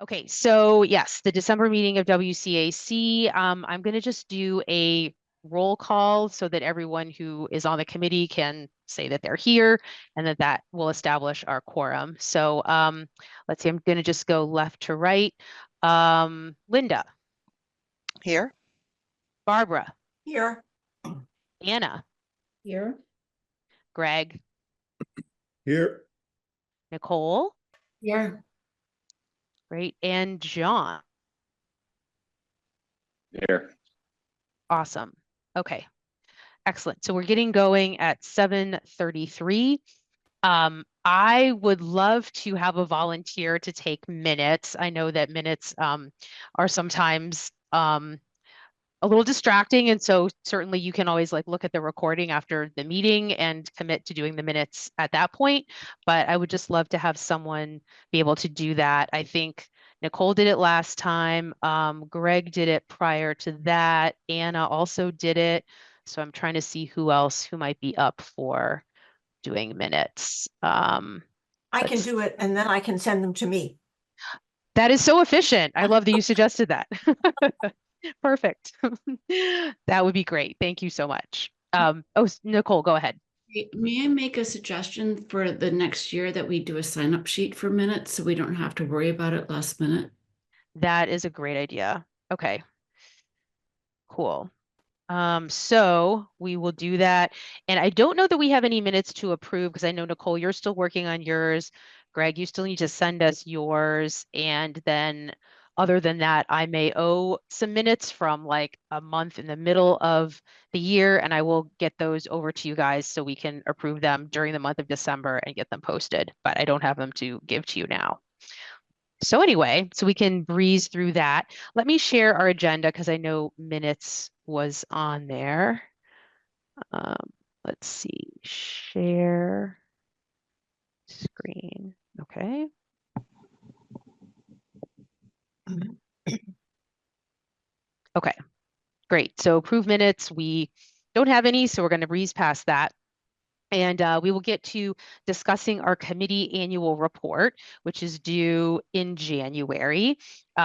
Okay, so yes, the December meeting of WCAC, I'm going to just do a roll call so that everyone who is on the committee can say that they're here and that will establish our quorum. So let's see, I'm going to just go left to right. Linda, Here. Barbara, Here. Anna, Here. Greg, Here. Nicole, Here. great, and John. Here. Awesome. Okay, excellent. So we're getting going at 7:33. I would love to have a volunteer to take minutes. I know that minutes are sometimes a little distracting, and so certainly you can always like look at the recording after the meeting and commit to doing the minutes at that point. But I would just love to have someone be able to do that. I think Nicole did it last time. Greg did it prior to that. Anna also did it. So I'm trying to see who else who might be up for doing minutes. I can do it, and then I can send them to me. That is so efficient. I love that you suggested that. Perfect. That would be great. Thank you so much. Nicole, go ahead. May I make a suggestion for the next year that we do a sign-up sheet for minutes so we don't have to worry about it last minute? That is a great idea. Okay. Cool. So we will do that. And I don't know that we have any minutes to approve because I know, Nicole, you're still working on yours. Greg, you still need to send us yours. And then other than that, I may owe some minutes from like a month in the middle of the year, and I will get those over to you guys so we can approve them during the month of December and get them posted. But I don't have them to give to you now. So anyway, so we can breeze through that. Let me share our agenda because I know minutes was on there. Let's see, share screen. Okay. Okay, great. So approve minutes. We don't have any, so we're going to breeze past that. And we will get to discussing our committee annual report, which is due in January.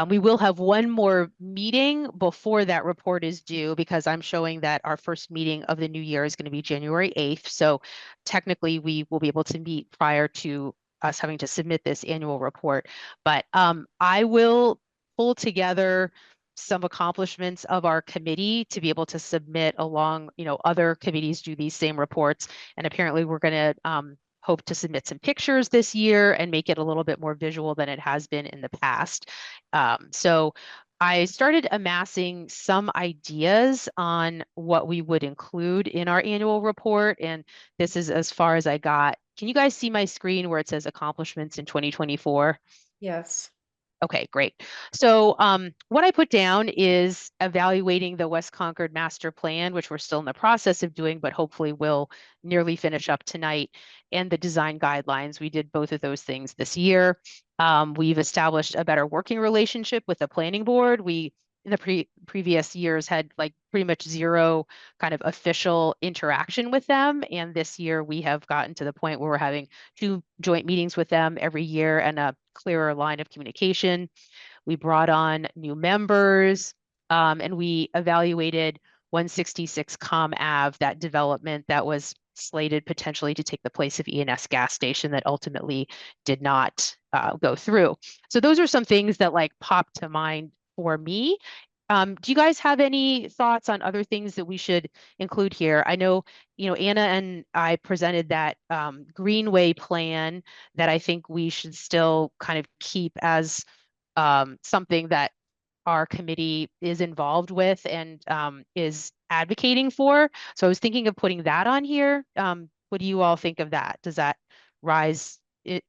We will have one more meeting before that report is due because I'm showing that our first meeting of the new year is going to be January 8th. So technically we will be able to meet prior to us having to submit this annual report. But I will pull together some accomplishments of our committee to be able to submit along, other committees do these same reports. And apparently we're going to hope to submit some pictures this year and make it a little bit more visual than it has been in the past. So I started amassing some ideas on what we would include in our annual report. And this is as far as I got. Can you guys see my screen where it says accomplishments in 2024? Yes. Okay, great. So what I put down is evaluating the West Concord master plan, which we're still in the process of doing, but hopefully will nearly finish up tonight, and the design guidelines. We did both of those things this year. We've established a better working relationship with the planning board. We, in the previous years, had like pretty much zero kind of official interaction with them. And this year we have gotten to the point where we're having 2 joint meetings with them every year and a clearer line of communication. We brought on new members, and we evaluated 166 Com Ave, that development that was slated potentially to take the place of E&S gas station that ultimately did not go through. So those are some things that like popped to mind for me. Do you guys have any thoughts on other things that we should include here? I know, Anna and I presented that Greenway plan that I think we should still kind of keep as something that our committee is involved with and is advocating for. So I was thinking of putting that on here. What do you all think of that? Does that rise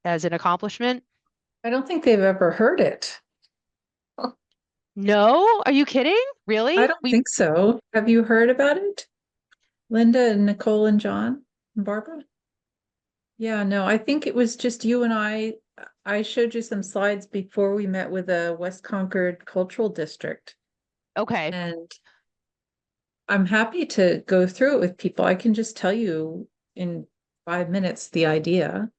as an accomplishment? I don't think they've ever heard it. No? Are you kidding? Really? I don't think so. Have you heard about it? Linda and Nicole and John and Barbara? Yeah, no, I think it was just you and I. I showed you some slides before we met with the West Concord Cultural District. Okay. And I'm happy to go through it with people. I can just tell you in 5 minutes the idea.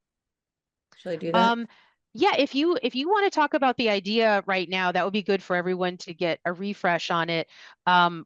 Shall I do that? Yeah, if you want to talk about the idea right now, that would be good for everyone to get a refresh on it.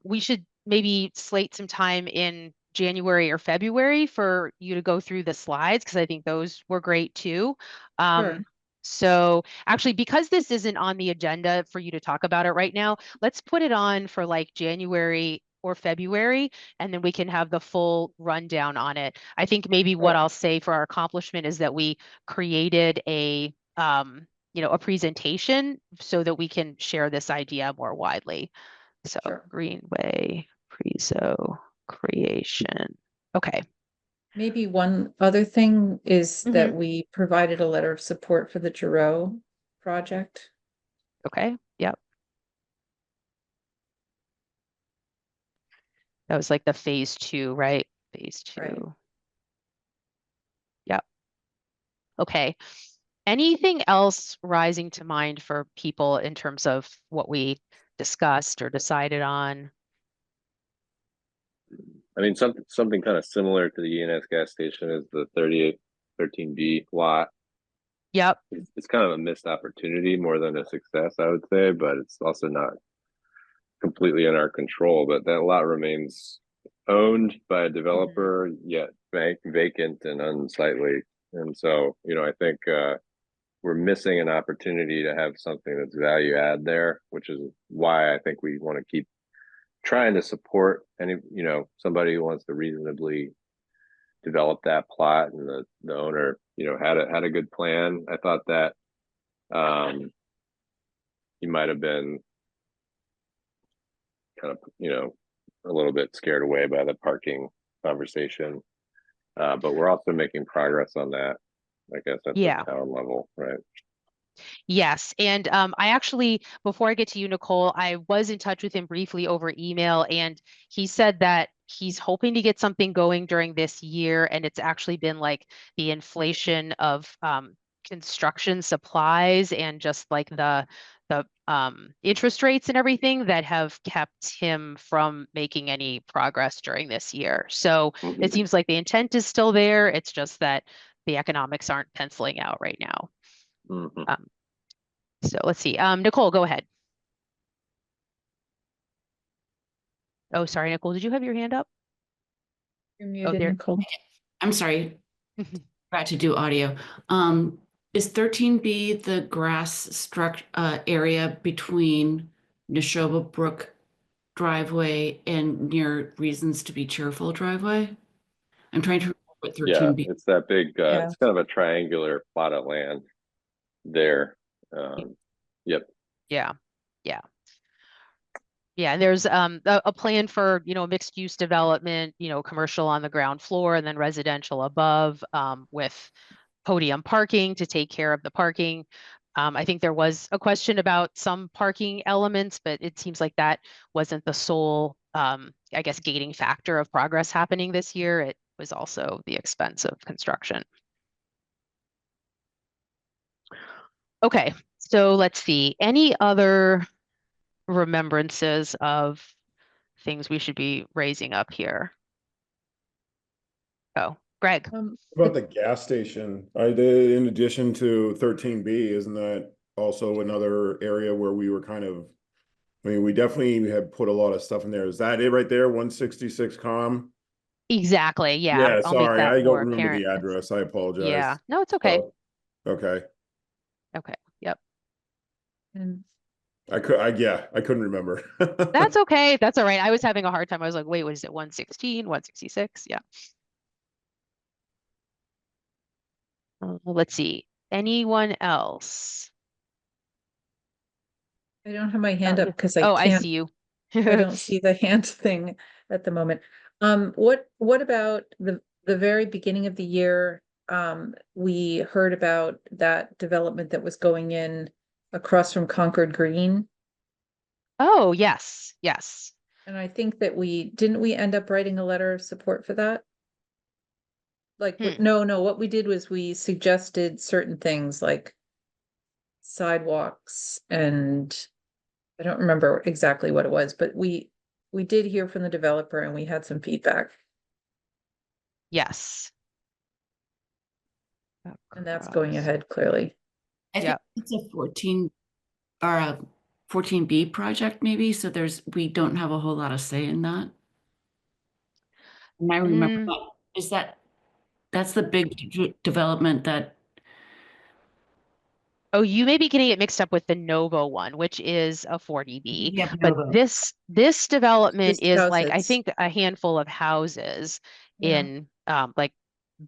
We should maybe slate some time in January or February for you to go through the slides because I think those were great too. Sure. So actually, because this isn't on the agenda for you to talk about it right now, let's put it on for like January or February, and then we can have the full rundown on it. I think maybe what Right. I'll say for our accomplishment is that we created a a presentation so that we can share this idea more widely. So Sure. Greenway Prezo creation. Okay. Maybe one other thing is Mhm. that we provided a letter of support for the Giroux project. Okay. Yep. That was like the phase 2, right? Phase 2. Right. Yep. Okay. Anything else rising to mind for people in terms of what we discussed or decided on? I mean, something kind of similar to the ENS gas station is the 3813B lot. Yep. It's kind of a missed opportunity more than a success, I would say, but it's also not completely in our control. But that lot remains owned by a developer, yet vacant and unsightly. And so, I think we're missing an opportunity to have something that's value add there, which is why I think we want to keep trying to support any, somebody who wants to reasonably develop that plot, and the owner, had a good plan. I thought that he might have been kind of, a little bit scared away by the parking conversation. But we're also making progress on that, I guess, at the Yeah. town level, right? Yes. And I actually, before I get to you, Nicole, I was in touch with him briefly over email, and he said that he's hoping to get something going during this year. And it's actually been like the inflation of construction supplies and just like the interest rates and everything that have kept him from making any progress during this year. So it seems like the intent is still there. It's just that the economics aren't penciling out right now. Mhm. So let's see. Nicole, go ahead. Oh, sorry, Nicole, did you have your hand up? You're Oh, muted, there. Nicole. I'm sorry, forgot to do audio. Is 13B the grass area between Neshoba Brook driveway and near Reasons to be Cheerful driveway? I'm trying to remember what Yeah, 13B. it's that big, Yeah. it's kind of a triangular plot of land there. Yep. Yeah. Yeah. Yeah, and there's a plan for, mixed use development, commercial on the ground floor and then residential above, with podium parking to take care of the parking. I think there was a question about some parking elements, but it seems like that wasn't the sole, I guess, gating factor of progress happening this year. It was also the expense of construction. Okay, so let's see. Any other remembrances of things we should be raising up here? Oh, Greg. About the gas station, I did, in addition to 13B, isn't that also another area where we were kind of, I mean, we definitely have put a lot of stuff in there. Is that it right there? 166 com? Exactly. Yeah, Yeah, I'll make sorry, that I don't more remember apparent. the address. I apologize. Yeah, no, it's okay. Oh, okay. Okay. Yep. And I couldn't remember. That's okay. That's all right. I was having a hard time. I was like, wait, what is it? 116, 166? Yeah. Let's see. Anyone else? I don't have my hand up because I Oh, I can't, see you. I don't see the hand thing at the moment. What about the very beginning of the year? We heard about that development that was going in across from Concord Green. Oh, yes. Yes. And I think that didn't we end up writing a letter of support for that? Like, Hmm. no, what we did was we suggested certain things like sidewalks, and I don't remember exactly what it was, but we did hear from the developer and we had some feedback, Yes. and that's going ahead clearly. I think Yep. it's a 14 or a 14B project maybe, so we don't have a whole lot of say in that. And I remember Mm, that's the big development that, oh, you may be getting it mixed up with the Novo one, which is a 40B. yeah, But Nova. this development Just is like, I houses. think, a handful of houses Yeah. in like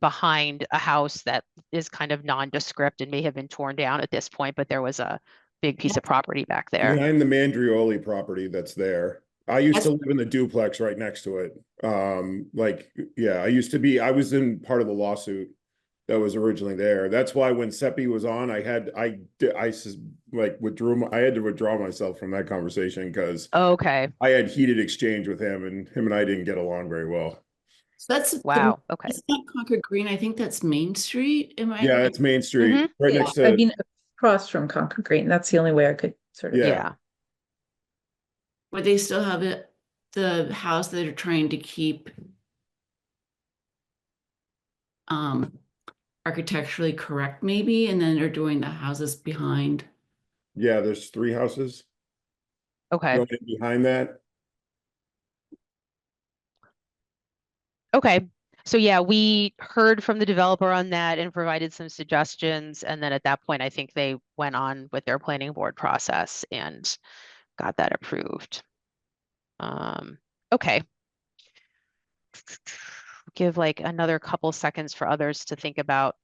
behind a house that is kind of nondescript and may have been torn down at this point, but there was a big piece of property back there. Behind the Mandrioli property that's there. I used to That's- live in the duplex right next to it. I was in part of the lawsuit that was originally there. That's why when Seppi was on, I had to withdraw myself from that conversation because Okay. I had heated exchange with him and I didn't get along very well. So Wow. Okay. it's not Concord Green. I think that's Main Street. Am I? Yeah, it's Main Street, Mhm. right Yeah. next I to, mean, across from Concord Green. That's the only way I could sort of. Yeah. Yeah. Where they still have the house that are trying to keep architecturally correct maybe, and then they're doing the houses behind. yeah, there's 3 houses Okay. going in behind that. Okay. So yeah, we heard from the developer on that and provided some suggestions. And then at that point, I think they went on with their planning board process and got that approved. Okay. Give like another couple seconds for others to think about.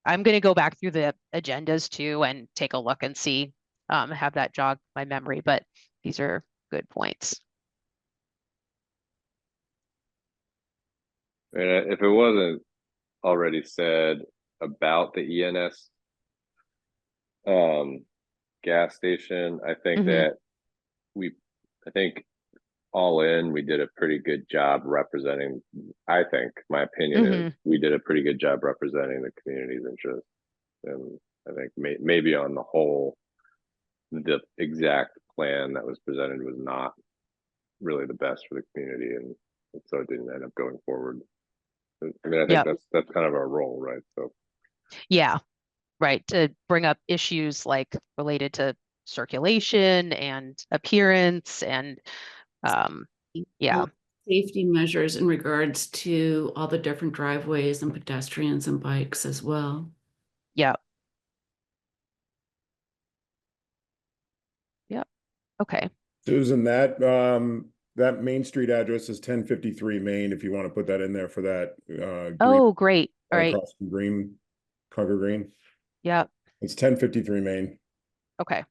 I'm going to go back through the agendas too and take a look and see, have that jog my memory, but these are good points. And if it wasn't already said about the ENS gas station, I think Mhm. that I think all in, we did a pretty good job representing. I think my opinion is we did a pretty good job representing the community's interest, and I think maybe on the whole, the exact plan that was presented was not really the best for the community, and so it didn't end up going forward. I mean, I think Yep. that's kind of our role, right? So Yeah, right. To bring up issues like related to circulation and appearance and yeah, Safety measures in regards to all the different driveways and pedestrians and bikes as well. yeah. Yep. Okay. Susan, that Main Street address is 1053 Main, if you want to put that in there for that green Oh, great. All right. across from Concord Green. Yep. It's 1053 Main. Okay.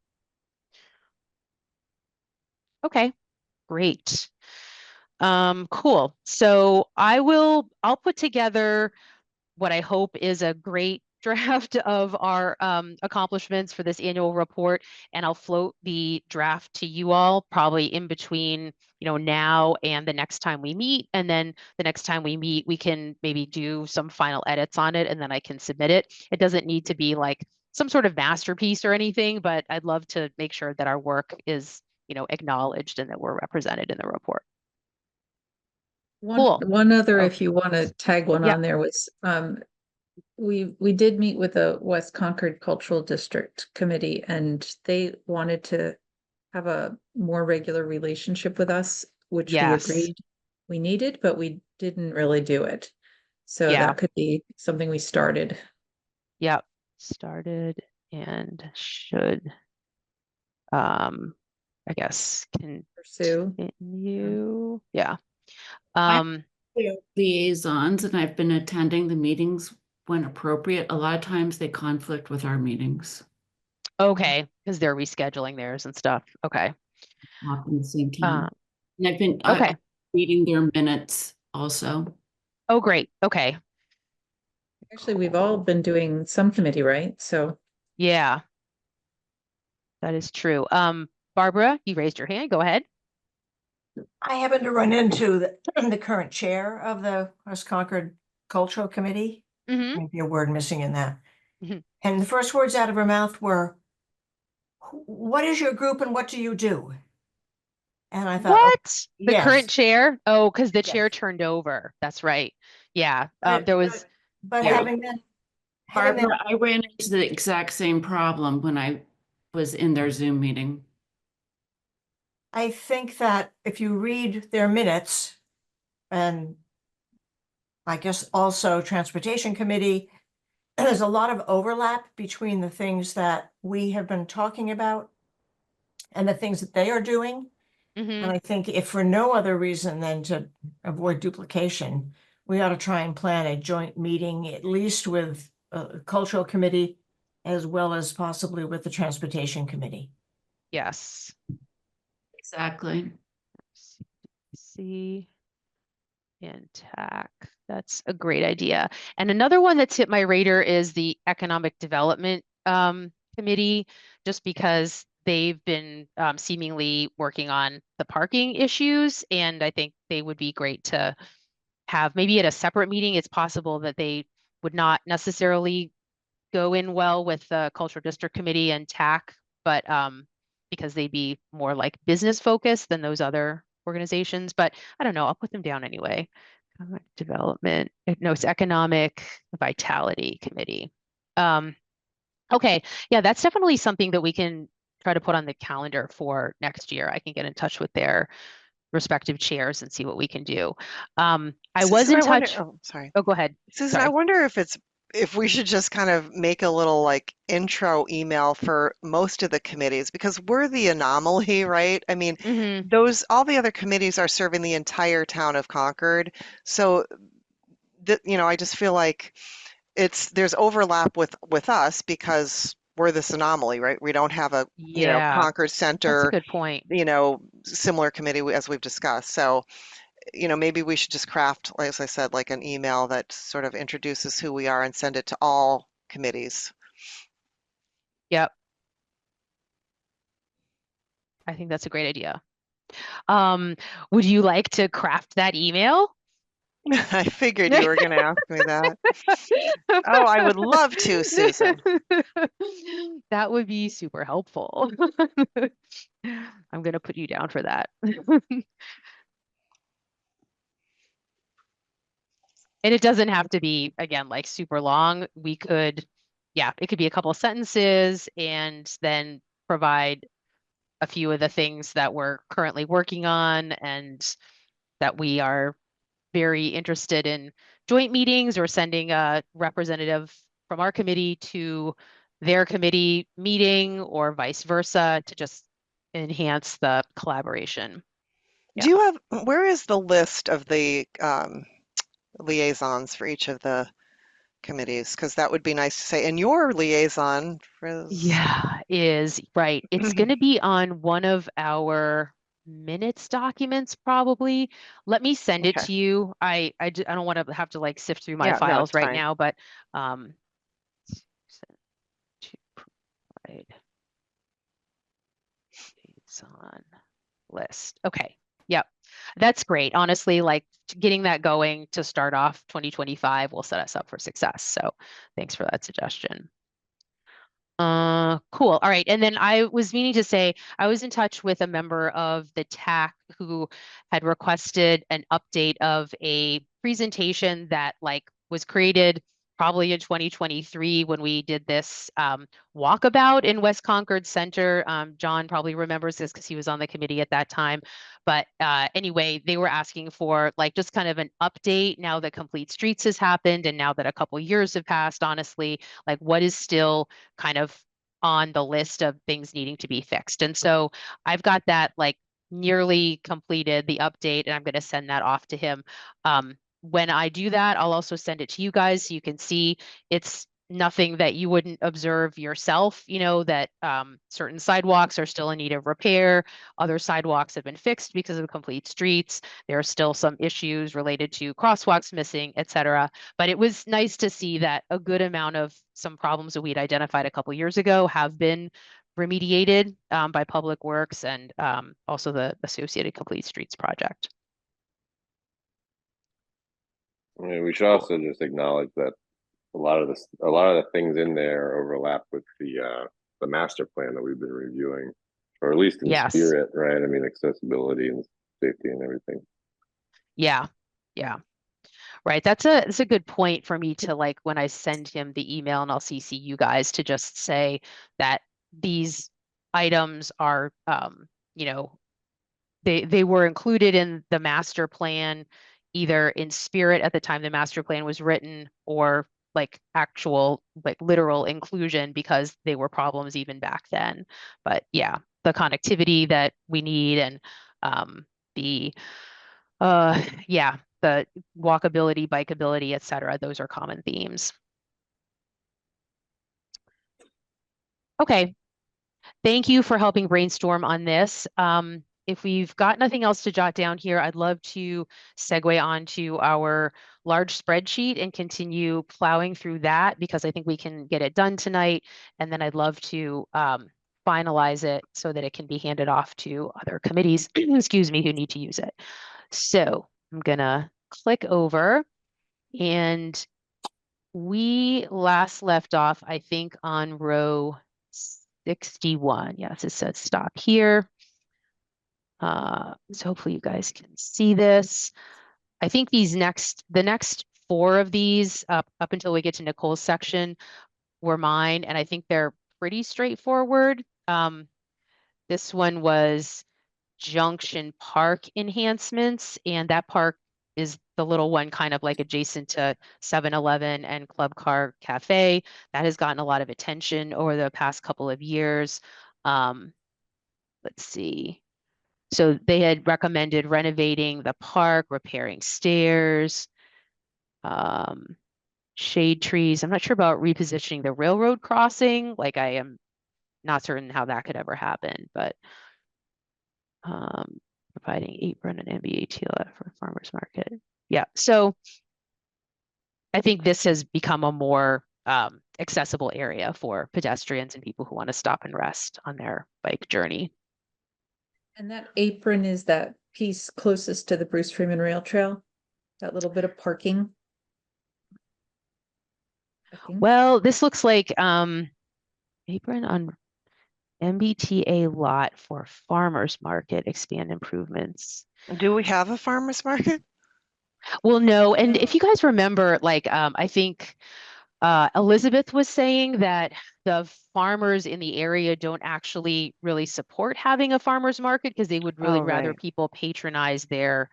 Okay. Great. Cool. So I'll put together what I hope is a great draft of our accomplishments for this annual report, and I'll float the draft to you all probably in between, now and the next time we meet. And then the next time we meet, we can maybe do some final edits on it, and then I can submit it. It doesn't need to be like some sort of masterpiece or anything, but I'd love to make sure that our work is, acknowledged and that we're represented in the report. Cool. One other, Oh. if you want to tag one Yeah. on there, was we did meet with the West Concord Cultural District Committee, and they wanted to have a more regular relationship with us, which we Yes. agreed we needed, but we didn't really do it. So Yeah. that could be something we started. Yep. Started and should, I guess, Pursue. continue. Yeah. They're liaisons, and I've been attending the meetings when appropriate. A lot of times they conflict with our meetings Okay, because they're rescheduling theirs and stuff. Okay. often at the same time. Uh, And I've been okay. reading their minutes also. Oh, great. Okay. Actually, we've all been doing some committee, right? So Yeah. That is true. Barbara, you raised your hand. Go ahead. I happened to run into the current chair of the West Concord Cultural Committee. Mm-hmm. Might be a word missing in that. Mhm. And the first words out of her mouth were, "What is your group and what do you do?" And I thought, What? The yes. current chair? Oh, because the chair Yes. turned over. That's right. Yeah. But- There was, But yeah. having Barbara, them- I ran into the exact same problem when I was in their Zoom meeting. I think that if you read their minutes, and I guess also Transportation Committee, there's a lot of overlap between the things that we have been talking about and the things that they are doing. Mhm. And I think if for no other reason than to avoid duplication, we ought to try and plan a joint meeting, at least with a cultural committee, as well as possibly with the Transportation Committee. Yes. Exactly. See and TAC. That's a great idea. And another one that's hit my radar is the Economic Development Committee, just because they've been seemingly working on the parking issues, and I think they would be great to have maybe at a separate meeting. It's possible that they would not necessarily go in well with the Cultural District Committee and TAC, but because they'd be more like business focused than those other organizations. But I don't know, I'll put them down anyway. Economic Development, no, it's Economic Vitality Committee. Okay, yeah, that's definitely something that we can try to put on the calendar for next year. I can get in touch with their respective chairs and see what we can do. I was Susan, in I wonder, touch. oh, sorry. Oh, go ahead. Susan, I Sorry. wonder if we should just kind of make a little like intro email for most of the committees because we're the anomaly, right? I mean, Mhm. all the other committees are serving the entire town of Concord. So I just feel like there's overlap with us because we're this anomaly, right? We don't have a, Yeah, Concord that's a Center, good point. similar committee as we've discussed. So maybe we should just craft, like, as I said, like an email that sort of introduces who we are and send it to all committees. Yep. I think that's a great idea. Would you like to craft that email? I figured you were going to ask me that. Oh, I would love to, Susan. That would be super helpful. I'm going to put you down for that. And it doesn't have to be, again, like super long. We could, yeah, it could be a couple of sentences and then provide a few of the things that we're currently working on and that we are very interested in joint meetings or sending a representative from our committee to their committee meeting or vice versa to just enhance the collaboration. Do you have, where is the list of the liaisons for each of the committees? Because that would be nice to say. And your liaison for Yeah, is right. It's going to be on one of our minutes documents, probably. Let me send it Okay. to you. I don't want to have to like sift through my Yeah, no, files it's right fine. now, but send to provide liaison list. Okay. Yep. That's great. Honestly, like getting that going to start off 2025 will set us up for success. So thanks for that suggestion. Cool. All right. And then I was meaning to say, I was in touch with a member of the TAC who had requested an update of a presentation that like was created probably in 2023 when we did this walkabout in West Concord Center. John probably remembers this because he was on the committee at that time. But anyway, they were asking for like just kind of an update now that Complete Streets has happened and now that a couple years have passed, honestly, like what is still kind of on the list of things needing to be fixed. And so I've got that like nearly completed, the update, and I'm going to send that off to him. When I do that, I'll also send it to you guys so you can see it's nothing that you wouldn't observe yourself, that certain sidewalks are still in need of repair. Other sidewalks have been fixed because of Complete Streets. There are still some issues related to crosswalks missing, et cetera. But it was nice to see that a good amount of some problems that we'd identified a couple years ago have been remediated by Public Works and also the associated Complete Streets project. I mean, we should also just acknowledge that a lot of the things in there overlap with the master plan that we've been reviewing, or at least in Yes. spirit, right? I mean, accessibility and safety and everything. Yeah. Yeah. Right. That's a good point for me to like when I send him the email, and I'll CC you guys to just say that these items are you know, they were included in the master plan either in spirit at the time the master plan was written, or like actual like literal inclusion because they were problems even back then. But yeah, the connectivity that we need, and the yeah, the walkability, bikeability, et cetera, those are common themes. Okay, thank you for helping brainstorm on this. If we've got nothing else to jot down here, I'd love to segue on to our large spreadsheet and continue plowing through that, because I think we can get it done tonight. And then I'd love to finalize it so that it can be handed off to other committees, excuse me, who need to use it. So I'm gonna click over, and we last left off, I think, on row 61. Yes, it says stop here. So hopefully you guys can see this. I think the next four of these up until we get to Nicole's section were mine, and I think they're pretty straightforward. This one was Junction Park enhancements, and that park is the little one kind of like adjacent to 7-Eleven and Club Car Cafe. That has gotten a lot of attention over the past couple of years. Let's see. So they had recommended renovating the park, repairing stairs, shade trees. I'm not sure about repositioning the railroad crossing. Like, I am not certain how that could ever happen, but providing apron and MBA TLF for farmers market. Yeah, so I think this has become a more accessible area for pedestrians and people who want to stop and rest on their bike journey. And that apron is that piece closest to the Bruce Freeman Rail Trail, that little bit of parking. I think. Well, this looks like apron on MBTA lot for farmers market, expand improvements. Do we have a farmer's market? Well, no, and if No. you guys remember, like I think Elizabeth was saying that the farmers in the area don't actually really support having a farmers market because they would really Oh, rather right. people patronize their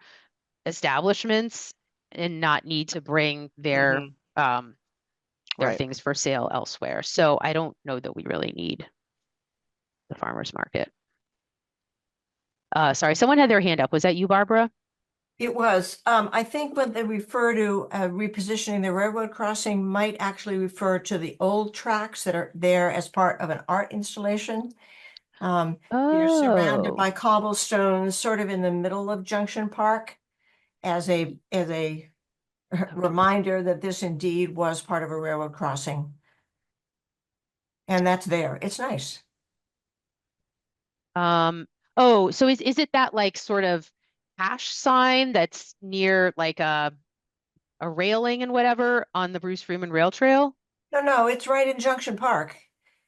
establishments and not need to bring their Right. things for sale elsewhere. So I don't know that we really need the farmers market. Sorry, someone had their hand up. Was that you, Barbara? It was. I think when they refer to repositioning the railroad crossing might actually refer to the old tracks that are there as part of an art installation. They're surrounded Oh, by cobblestones, sort of in the middle of Junction Park, as a reminder that this indeed was part of a railroad crossing. And that's there. It's nice. oh, so is it that like sort of hash sign that's near like a railing and whatever on the Bruce Freeman Rail Trail? No, it's right in Junction Park.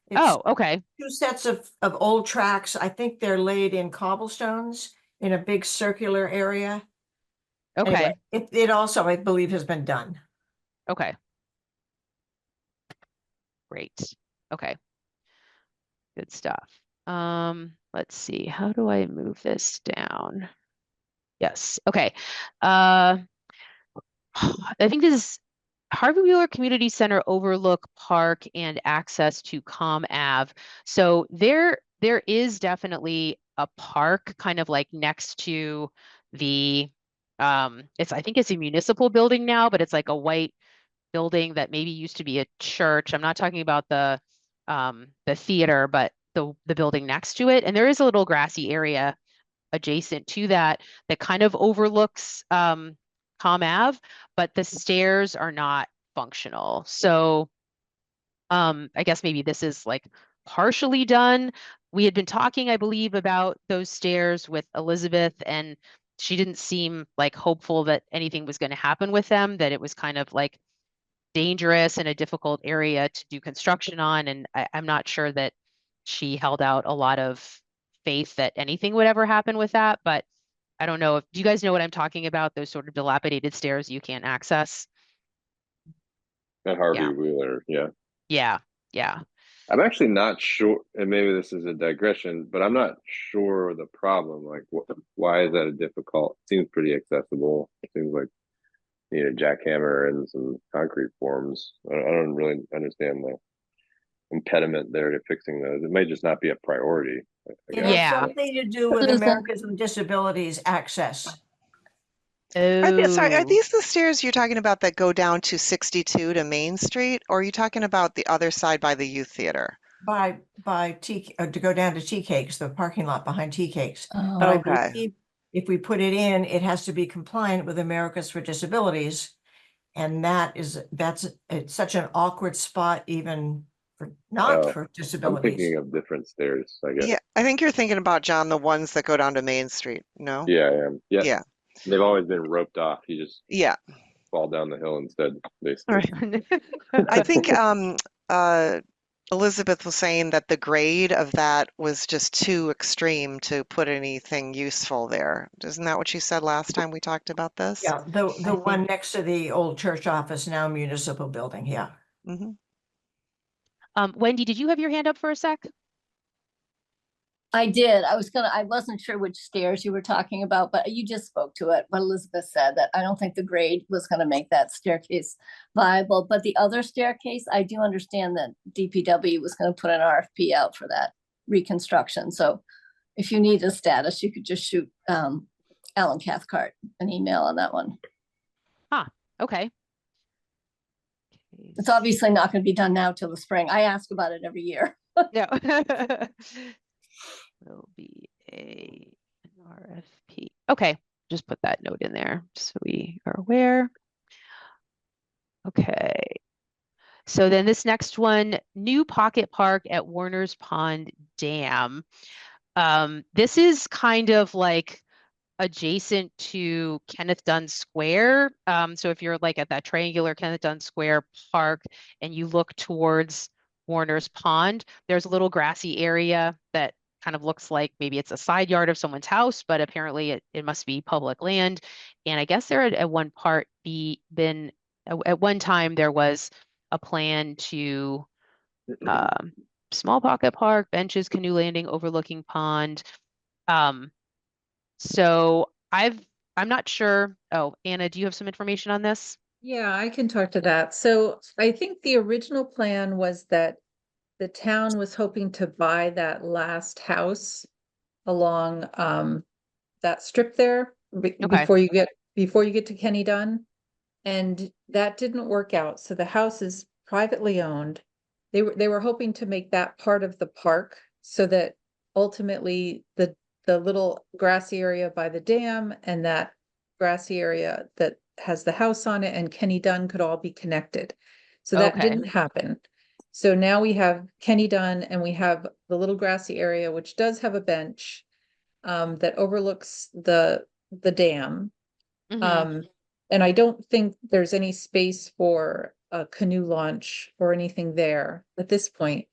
It's Oh, okay. two sets of old tracks. I think they're laid in cobblestones in a big circular area. Okay. Anyway, it also, I believe, has been done. Okay. Great. Okay. Good stuff. Let's see. How do I move this down? Yes. Okay. I think this is Harvey Wheeler Community Center, Overlook Park, and access to Com Ave. So there is definitely a park kind of like next to the I think it's a municipal building now, but it's like a white building that maybe used to be a church. I'm not talking about the theater, but the building next to it. And there is a little grassy area adjacent to that that kind of overlooks Com Ave, but the stairs are not functional. So I guess maybe this is like partially done. We had been talking, I believe, about those stairs with Elizabeth, and she didn't seem like hopeful that anything was going to happen with them, that it was kind of like dangerous and a difficult area to do construction on. And I'm not sure that she held out a lot of faith that anything would ever happen with that. But I don't know if, do you guys know what I'm talking about? Those sort of dilapidated stairs you can't access? At Harvey Yeah. Wheeler, yeah. Yeah, yeah. I'm actually not sure, and maybe this is a digression, but I'm not sure the problem. Like, why is that a difficult? Seems pretty accessible. It seems like you need a jackhammer and some concrete forms. I don't really understand the impediment there to fixing those. It may just not be a priority, I It guess. has Yeah. something to do with Susan. Americans with Disabilities access. Sorry, are Oh, these the stairs you're talking about that go down to 62 to Main Street? Or are you talking about the other side by the youth theater? By to go down to Tea Cakes, the parking lot behind Tea Cakes. But Oh, I Okay. believe if we put it in, it has to be compliant with Americans for Disabilities. And it's such an awkward spot even for, not Oh, for I'm disabilities. thinking of different stairs, I guess. Yeah, I think you're thinking about, John, the ones that go down to Main Street, no? Yeah, I am. Yeah. Yeah, They've always been roped off. You just yeah. fall down the hill instead, All basically. right. I think uh, Elizabeth was saying that the grade of that was just too extreme to put anything useful there. Isn't that what she said last time we talked about this? Yeah, the I one think- next to the old church office, now municipal building, yeah. Hmm. Wendy, did you have your hand up for a sec? I did. I wasn't sure which stairs you were talking about, but you just spoke to it. What Elizabeth said, that I don't think the grade was gonna make that staircase viable, but the other staircase, I do understand that DPW was gonna put an RFP out for that reconstruction. So if you need a status, you could just shoot Alan Cathcart an email on that one. Okay. It's obviously not gonna be done now till the spring. I ask about it every year. No. Will be an RFP. Okay, just put that note in there so we are aware. Okay. So then this next one, new pocket park at Warner's Pond Dam. This is kind of like adjacent to Kenneth Dunn Square. So if you're like at that triangular Kenneth Dunn Square park and you look towards Warner's Pond, there's a little grassy area that kind of looks like maybe it's a side yard of someone's house, but apparently it must be public land. And I guess there had at one part at one time there was a plan to small pocket park, benches, canoe landing overlooking pond. So I'm not sure. Oh, Anna, do you have some information on this? yeah, I can talk to that. So I think the original plan was that the town was hoping to buy that last house along that strip there Okay. before you get to Kenny Dunn. And that didn't work out. So the house is privately owned. They were hoping to make that part of the park so that ultimately the little grassy area by the dam and that grassy area that has the house on it and Kenny Dunn could all be connected. So that Okay. didn't happen. So now we have Kenny Dunn and we have the little grassy area, which does have a bench that overlooks the dam. Mhm. And I don't think there's any space for a canoe launch or anything there at this point.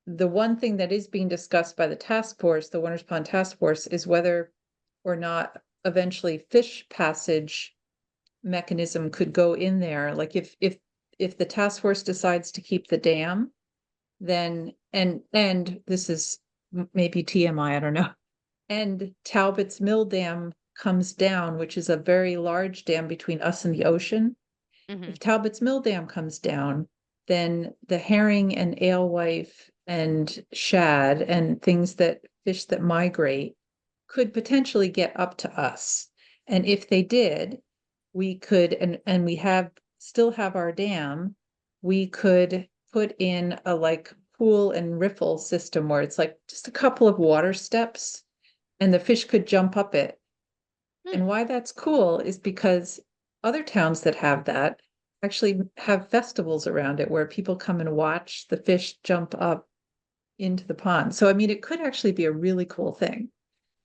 The one thing that is being discussed by the task force, the Warner's Pond Task Force, is whether or not eventually fish passage mechanism could go in there. Like if the task force decides to keep the dam, then and this is maybe TMI, I don't know. And Talbot's Mill Dam comes down, which is a very large dam between us and the ocean. Mhm. If Talbot's Mill Dam comes down, then the herring and alewife and shad and fish that migrate could potentially get up to us. And if they did, we could, and we still have our dam, we could put in a like pool and riffle system where it's like just a couple of water steps and the fish could jump up it. And why that's cool is because other towns that have that actually have festivals around it where people come and watch the fish jump up into the pond. So, I mean, it could actually be a really cool thing.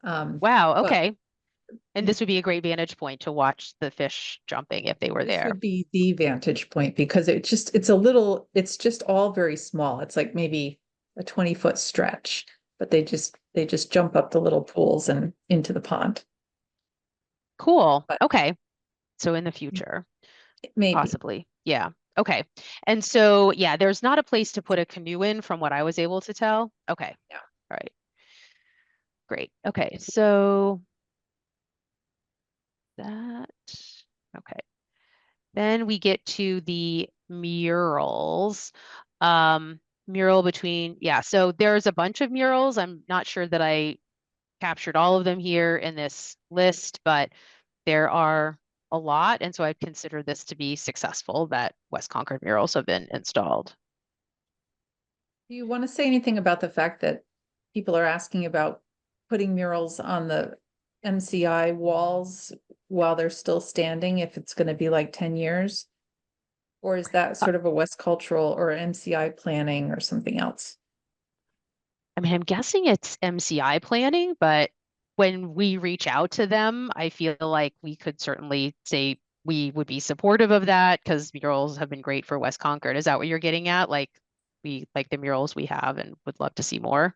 Wow, but okay. And this would be a great vantage point to watch the fish jumping if they were this there. would be the vantage point because it's just all very small. It's like maybe a 20-foot stretch, but they just jump up the little pools and into the pond. Cool. But- Okay. So in the future, Maybe. possibly. Yeah. Okay. And so, yeah, there's not a place to put a canoe in from what I was able to tell. Okay. Yeah. All right. Great. Okay. So that, okay. Then we get to the murals. Mural between, yeah, so there's a bunch of murals. I'm not sure that I captured all of them here in this list, but there are a lot. And so I'd consider this to be successful that West Concord murals have been installed. Do you want to say anything about the fact that people are asking about putting murals on the MCI walls while they're still standing, if it's going to be like 10 years? Or is that sort of a West Cultural or MCI planning or something else? I mean, I'm guessing it's MCI planning, but when we reach out to them, I feel like we could certainly say we would be supportive of that because murals have been great for West Concord. Is that what you're getting at? Like we like the murals we have and would love to see more.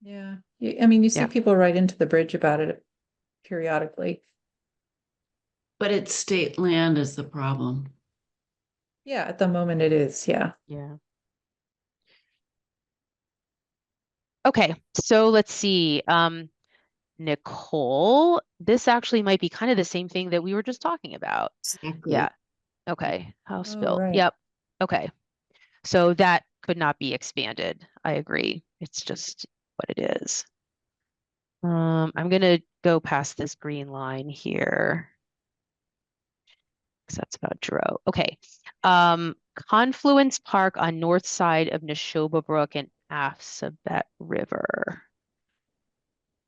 Yeah. I mean, you see Yeah. people write into the bridge about it periodically. But it's state land is the problem. Yeah, at the moment it is. Yeah. Yeah. Okay, so let's see. Nicole, this actually might be kind of the same thing that we were just talking about. Exactly. Yeah. Okay. House Oh, built. right. Yep. Okay. So that could not be expanded. I agree. It's just what it is. I'm gonna go past this green line here. 'Cause that's about Dro. Okay. Confluence Park on north side of Neshoba Brook and Afsabet River.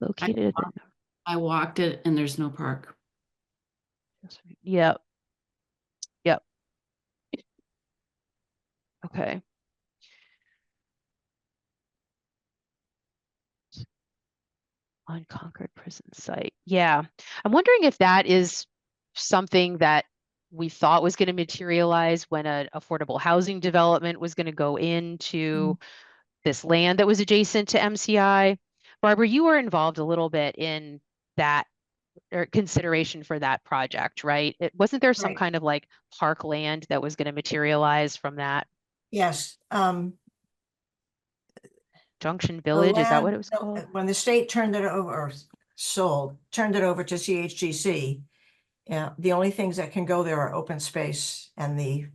Located at the I walked it and there's no park. Yep. Yep. Okay. On Concord prison site. Yeah. I'm wondering if that is something that we thought was going to materialize when an affordable housing development was going to go into this land that was adjacent to MCI. Barbara, you were involved a little bit in that or consideration for that project, right? Wasn't there some Right. kind of like park land that was going to materialize from that Yes, Junction the Village? Is that what land, it was called? when the state turned it over, or turned it over to CHGC, yeah, the only things that can go there are open space and the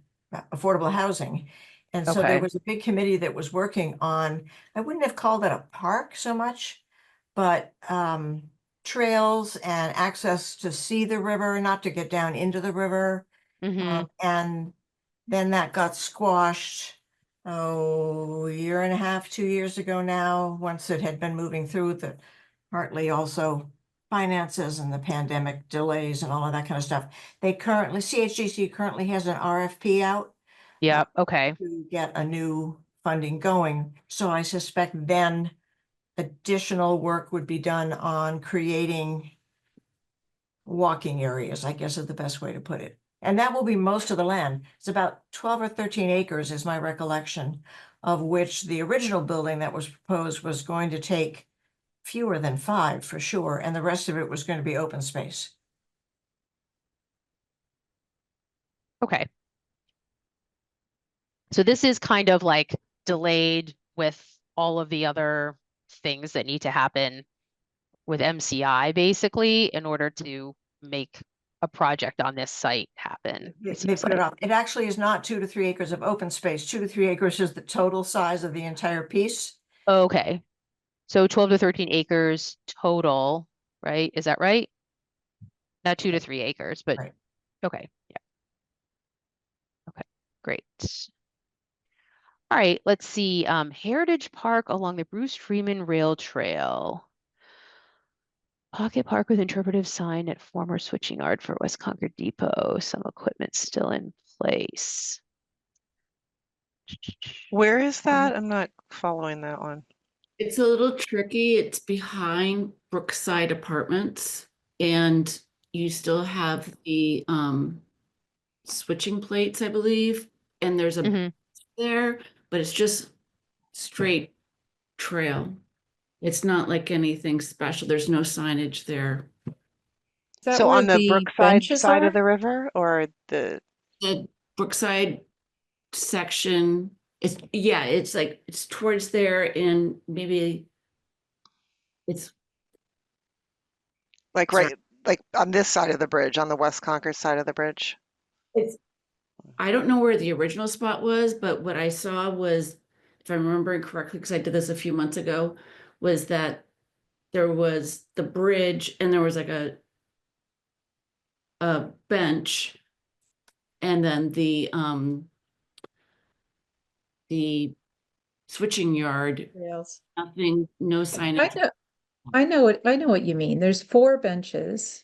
affordable housing. And so there Okay. was a big committee that was working on, I wouldn't have called it a park so much, but trails and access to see the river, not to get down into the river. Mm-hmm. And then that got squashed, a year and a half, 2 years ago now, once it had been moving through the, partly also finances and the pandemic delays and all of that kind of stuff. CHGC currently has an RFP out Yeah. Okay. to get a new funding going. So I suspect then additional work would be done on creating walking areas, I guess is the best way to put it. And that will be most of the land. It's about 12 or 13 acres is my recollection, of which the original building that was proposed was going to take fewer than 5 for sure, and the rest of it was going to be open space. Okay. So this is kind of like delayed with all of the other things that need to happen with MCI basically in order to make a project on this site happen. They It seems put it like. up. It actually is not 2 to 3 acres of open space. 2 to 3 acres is the total size of the entire piece. Okay. So 12 to 13 acres total, right? Is that right? Not 2 to 3 acres, but Right. okay. Yeah. Okay, great. All right, let's see. Heritage Park along the Bruce Freeman Rail Trail. Pocket Park with interpretive sign at former switching yard for West Concord Depot. Some equipment still in place. Where is that? I'm not following that one. It's a little tricky. It's behind Brookside Apartments and you still have the switching plates, I believe. And there's a Mhm. there, but it's just straight trail. It's not like anything special. There's no signage there. that So where on the the Brookside benches side are? of the river or the, The Brookside section, it's like, it's towards there and maybe it's, like sorry, right, like on this side of the bridge, on the West Concord side of the bridge? it's, I don't know where the original spot was, but what I saw was, if I'm remembering correctly, because I did this a few months ago, was that there was the bridge and there was like a bench and then the switching yard, Rails. nothing, no I signage. know, I know what you mean. There's 4 benches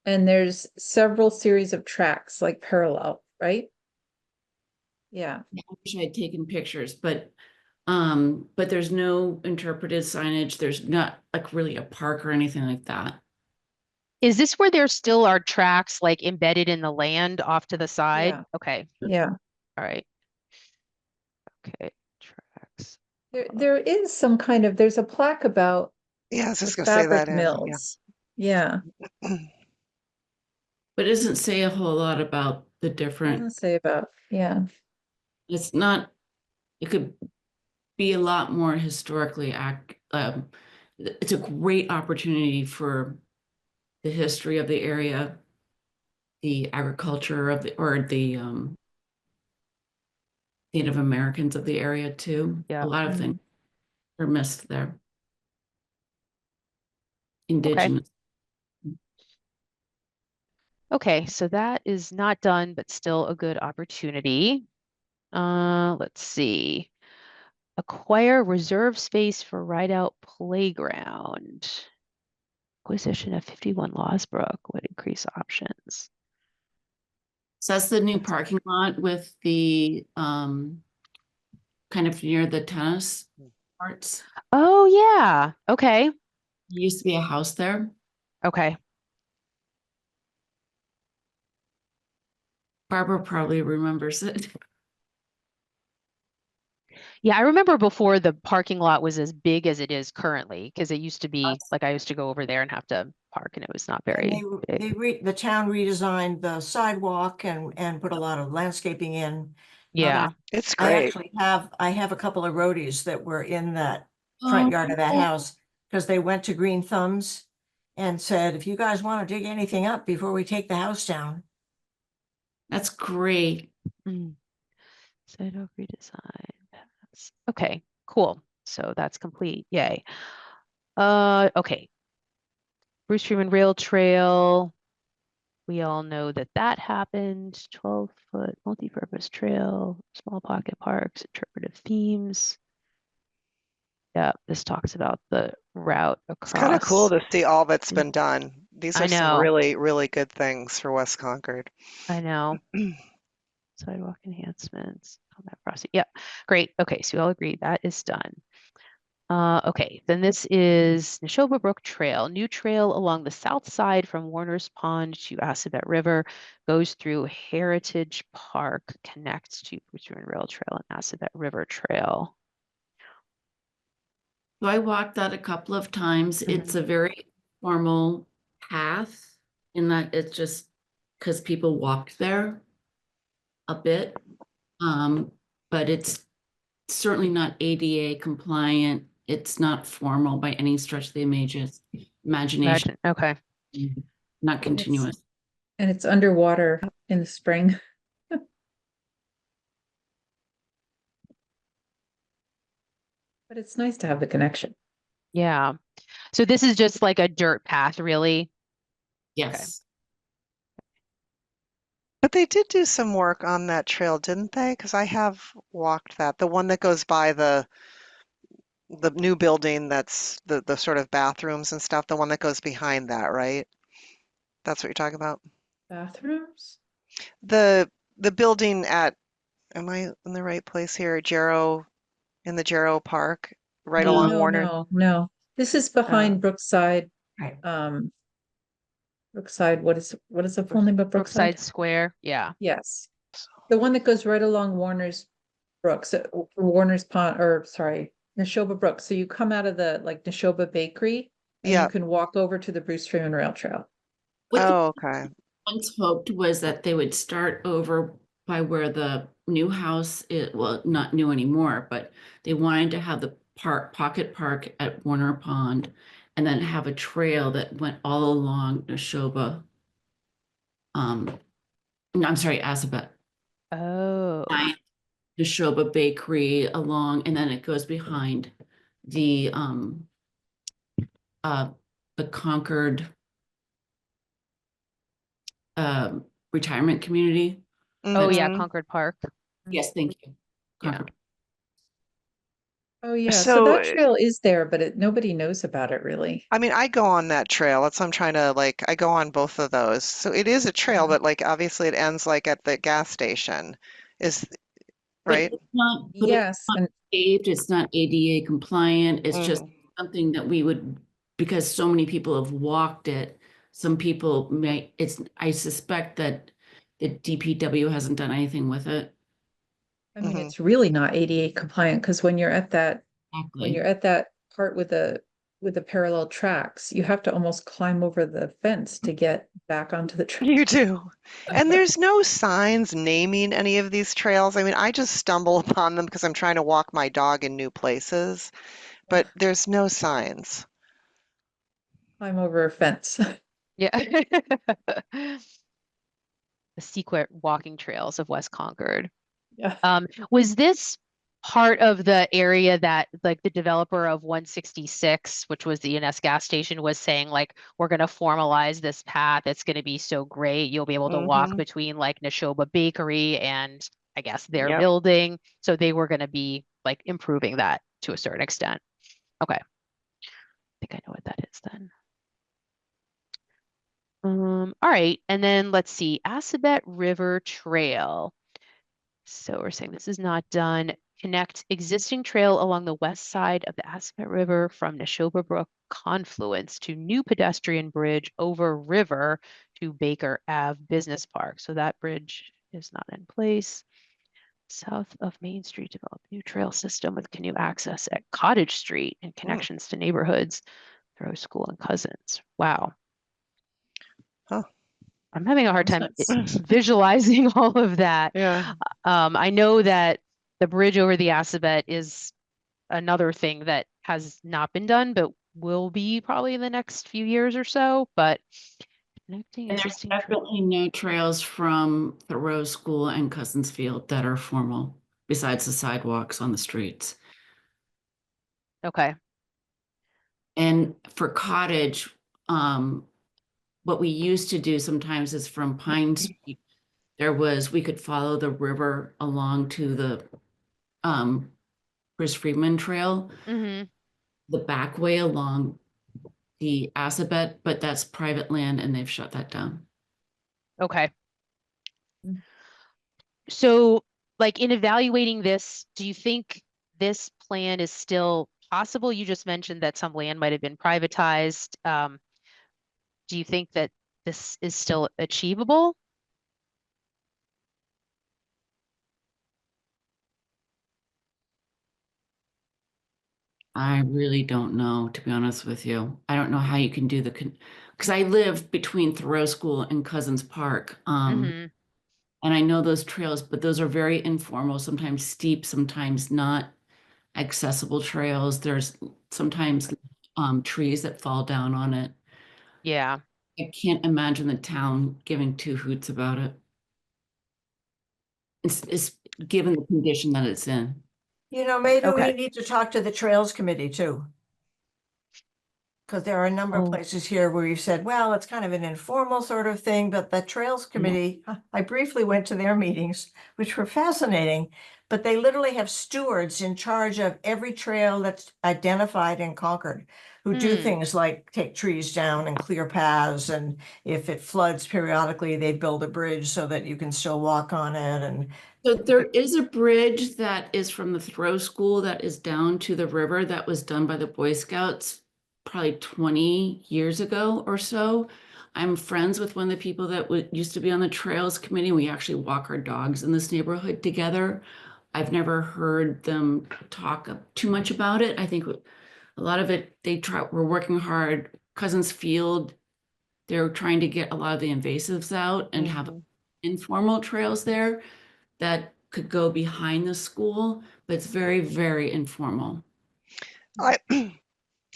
and there's several series of tracks like parallel, right? Yeah, I wish I had taken pictures, but there's no interpretive signage. There's not like really a park or anything like that. Is this where there still are tracks like embedded in the land off to the side? Yeah. Okay, yeah. all right. Okay, tracks. There is some kind of, there's a plaque about Yeah, I was the just gonna say fabric that, yeah. mills. Yeah, But it doesn't say a whole lot about the different, doesn't say about, yeah. it's not, it could be a lot more historically it's a great opportunity for the history of the area, the agriculture of the Native Americans of the area too. Yeah. A lot of things are missed there. Okay. Indigenous. Okay, so that is not done, but still a good opportunity. Let's see. Acquire reserve space for ride-out playground. Acquisition of 51 Losbrook would increase options. So that's the new parking lot with the kind of near the tennis courts. Oh, yeah. Okay. There used to be a house there. Okay. Barbara probably remembers it. Yeah, I remember before the parking lot was as big as it is currently, because it used to be like I used to go over there and have to park, and it was not And very big. the town redesigned the sidewalk and put a lot of landscaping in. Yeah. It's I great. actually I have a couple of roadies that were in that Oh, front yard of that house because they went to Green Thumbs and said, if you guys want to dig anything up before we take the house down. that's great. Mm. Sidewalk redesign. paths. Okay, cool. So that's complete. Yay. Okay. Bruce Freeman Rail Trail. We all know that that happened. 12-foot multi-purpose trail, small pocket parks, interpretive themes. Yeah, this talks about the route It's kind of cool across. to see all that's Mm. been done. These I are some know. really, really good things for West Concord. I know. Sidewalk enhancements, combat crossing. Yeah, great. Okay, so we all agree that is done. Okay, then this is Neshoba Brook Trail, new trail along the south side from Warner's Pond to Assabet River, goes through Heritage Park, connects to Bruce Rail Trail and Assabet River Trail. So I walked that a couple of times. It's a very formal path in that it's just because people walked there a bit. But it's certainly not ADA compliant. It's not formal by any stretch of the imagination, Okay. not continuous. And it's underwater in the spring. But it's nice to have the connection. Yeah. So this is just like a dirt path, really? Yes. But they did do some work on that trail, didn't they? Because I have walked that. The one that goes by the new building that's the sort of bathrooms and stuff, the one that goes behind that, right? That's what you're talking about? Bathrooms? The building at, am I in the right place here? In the Jarrow Park, right No, along no, Warner. no. This is behind Brookside. Right. Brookside, what is the full name of Brookside Brookside? Square, yeah. Yes. The one that goes right along Warner's Brooks, Warner's Pond, or sorry, Neshoba Brook. So you come out of the like Neshoba Bakery and Yeah. you can walk over to the Bruce Freeman Rail Trail. What the Oh, okay. once hoped was that they would start over by where the new house is, well, not new anymore, but they wanted to have the pocket park at Warner Pond and then have a trail that went all along Neshoba. No, I'm sorry, Assabet. Oh, Neshoba Bakery along, and then it goes behind the uh the Concord retirement community. oh yeah, Mhm. Concord Park. Yes, thank you. Yeah. Concord. Oh, yeah. So So, that trail is there, but nobody knows about it really. I mean, I go on that trail. That's what I'm trying to like, I go on both of those. So it is a trail, Yeah. but like obviously it ends like at the gas station. Is right? But it's Yes, not and paved, it's not ADA compliant, it's just Mhm. something that we would, because so many people have walked it, some people may, I suspect that the DPW hasn't done anything with it. I mean, Mhm. it's really not ADA compliant because when you're at that Exactly. part with the parallel tracks, you have to almost climb over the fence to get back onto the track. You do. And there's no signs naming any of these trails. I mean, I just stumble upon them because I'm trying to walk my dog in new places, but there's no signs. Climb over a fence. Yeah. The secret walking trails of West Concord. Yeah. Was this part of the area that like the developer of 166, which was the ENS gas station, was saying like, we're going to formalize this path. It's going to be so great. You'll be able to walk Mhm. between like Neshoba Bakery and I guess their Yep. building. So they were going to be like improving that to a certain extent. Okay. I think I know what that is then. All right. And then let's see, Assabet River Trail. So we're saying this is not done. Connect existing trail along the west side of the Assabet River from Neshoba Brook confluence to new pedestrian bridge over river to Baker Ave Business Park. So that bridge is not in place. South of Main Street, develop new trail system with canoe access at Cottage Street and connections to neighborhoods, Thoreau School and Cousins. Wow. Huh. I'm having a hard time Nice. visualizing all of that. Yeah. I know that the bridge over the Assabet is another thing that has not been done, but will be probably in the next few years or so. But connecting And there's existing definitely no trails from Thoreau School and Cousins Field that are formal, besides the sidewalks on the streets. okay. And for Cottage, what we used to do sometimes is from Pine Street, we could follow the river along to the Chris Freeman Trail, Mm-hmm. the back way along the Assabet, but that's private land and they've shut that down. Okay. So, like in evaluating this, do you think this plan is still possible? You just mentioned that some land might have been privatized. Do you think that this is still achievable? I really don't know, to be honest with you. I don't know how you can do because I live between Thoreau School and Cousins Park. Mm-hmm. And I know those trails, but those are very informal, sometimes steep, sometimes not accessible trails. There's sometimes trees that fall down on it. Yeah. I can't imagine the town giving two hoots about it. It's given the condition that it's in. You know, maybe we Okay. need to talk to the Trails Committee too. Because there are a number of Oh. places here where you said, well, it's kind of an informal sort of thing, but the Trails Committee, I briefly went to their meetings, which were fascinating. But they literally have stewards in charge of every trail that's identified in Concord who do Hmm. things like take trees down and clear paths. And if it floods periodically, they build a bridge so that you can still walk on it. And So there is a bridge that is from the Thoreau School that is down to the river that was done by the Boy Scouts probably 20 years ago or so. I'm friends with one of the people that used to be on the Trails Committee. We actually walk our dogs in this neighborhood together. I've never heard them talk too much about it. I think a lot of it, we're working hard. Cousins Field they're trying to get a lot of the invasives out and have Mhm. informal trails there that could go behind the school, but it's very, very informal. I,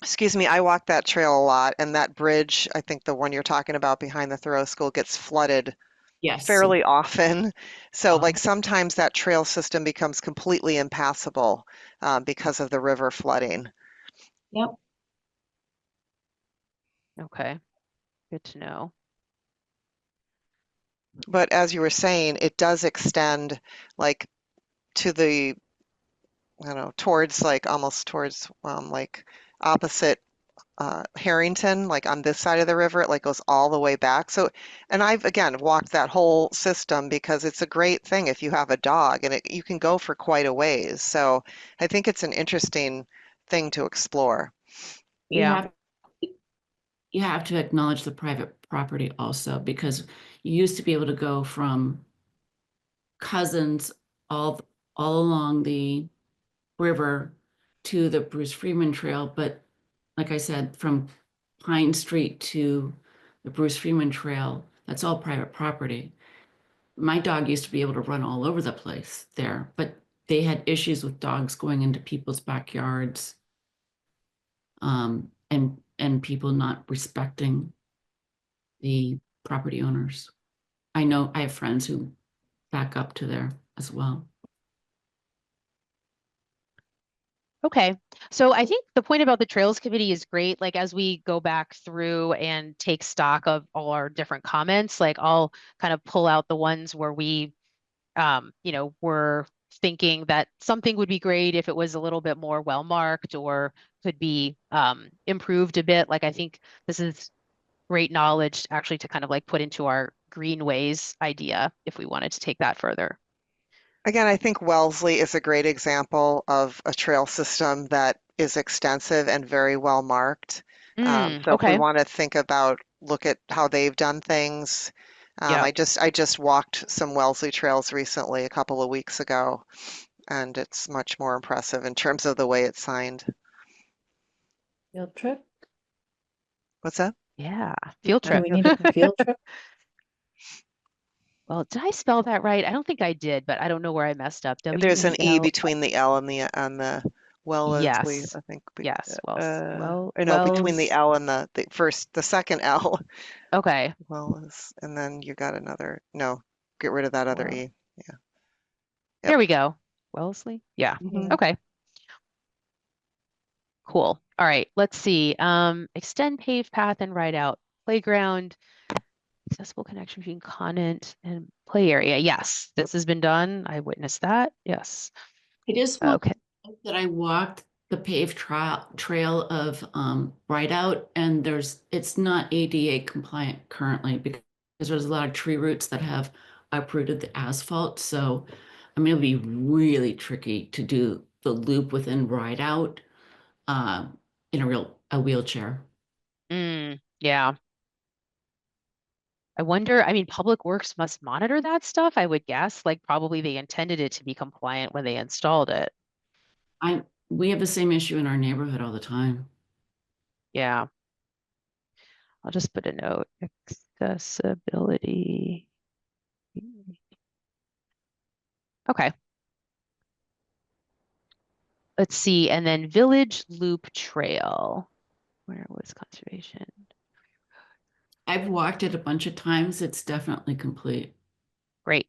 excuse me, I walk that trail a lot, and that bridge, I think the one you're talking about behind the Thoreau School, gets flooded Yes. fairly often. So, Uh, like, sometimes that trail system becomes completely impassable because of the river flooding. Yep. Okay, good to know. But as you were saying, it does extend like to the, I don't know, towards like almost towards like opposite Harrington, like on this side of the river, it like goes all the way back. So, and I've again walked that whole system because it's a great thing if you have a dog and you can go for quite a ways. So I think it's an interesting thing to explore. You Yeah. have you have to acknowledge the private property also, because you used to be able to go from Cousins all along the river to the Bruce Freeman Trail, but like I said, from Pine Street to the Bruce Freeman Trail, that's all private property. My dog used to be able to run all over the place there, but they had issues with dogs going into people's backyards, and people not respecting the property owners. I know I have friends who back up to there as well. Okay, so I think the point about the Trails Committee is great. Like as we go back through and take stock of all our different comments, like I'll kind of pull out the ones where we, were thinking that something would be great if it was a little bit more well marked or could be improved a bit. Like I think this is great knowledge actually to kind of like put into our greenways idea if we wanted to take that further. Again, I think Wellesley is a great example of a trail system that is extensive and very well marked. So if we Okay. want to think about, look at how they've done things, Yeah. I just walked some Wellesley trails recently, a couple of weeks ago, and it's much more impressive in terms of the way it's signed. Field trip? What's that? Yeah. Field Do trip. we need a field trip? Well, did I spell that right? I don't think I did, but I don't know where I messed up. There's an E W-E-L. between the L and the Wellesley, Yes. I think. Yes. Or no, between the Wells. L and the second L. Okay. Wells, and then you got another, no, get rid of that other Well, E. Yeah. there Yep. we go. Wellesley. Yeah. Mhm. Okay. Cool. All right. Let's see. Extend paved path and ride out playground, accessible connection between content and play area. Yes, this has been done. I witnessed that. Yes. I just want Okay. to note that I walked the paved trail of Rideout, and it's not ADA compliant currently because there's a lot of tree roots that have uprooted the asphalt. So I mean, it'll be really tricky to do the loop within Rideout in a wheelchair. Yeah. I wonder, I mean, Public Works must monitor that stuff, I would guess. Like probably they intended it to be compliant when they installed it. We have the same issue in our neighborhood all the time. Yeah. I'll just put a note. Accessibility. Okay. Let's see. And then Village Loop Trail. Where was conservation? I've walked it a bunch of times. It's definitely complete. Great.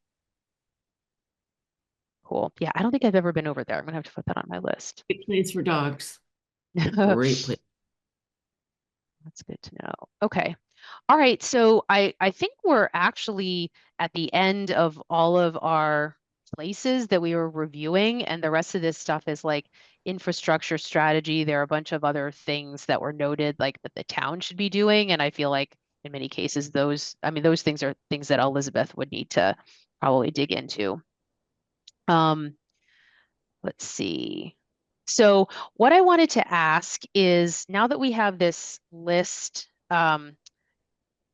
Cool. Yeah, I don't think I've ever been over there. I'm gonna have to put that on my list. Great place for dogs. Great place. That's good to know. Okay. All right. So I think we're actually at the end of all of our places that we were reviewing, and the rest of this stuff is like infrastructure strategy. There are a bunch of other things that were noted, like that the town should be doing. And I feel like in many cases, those things are things that Elizabeth would need to probably dig into. Let's see. So what I wanted to ask is now that we have this list, I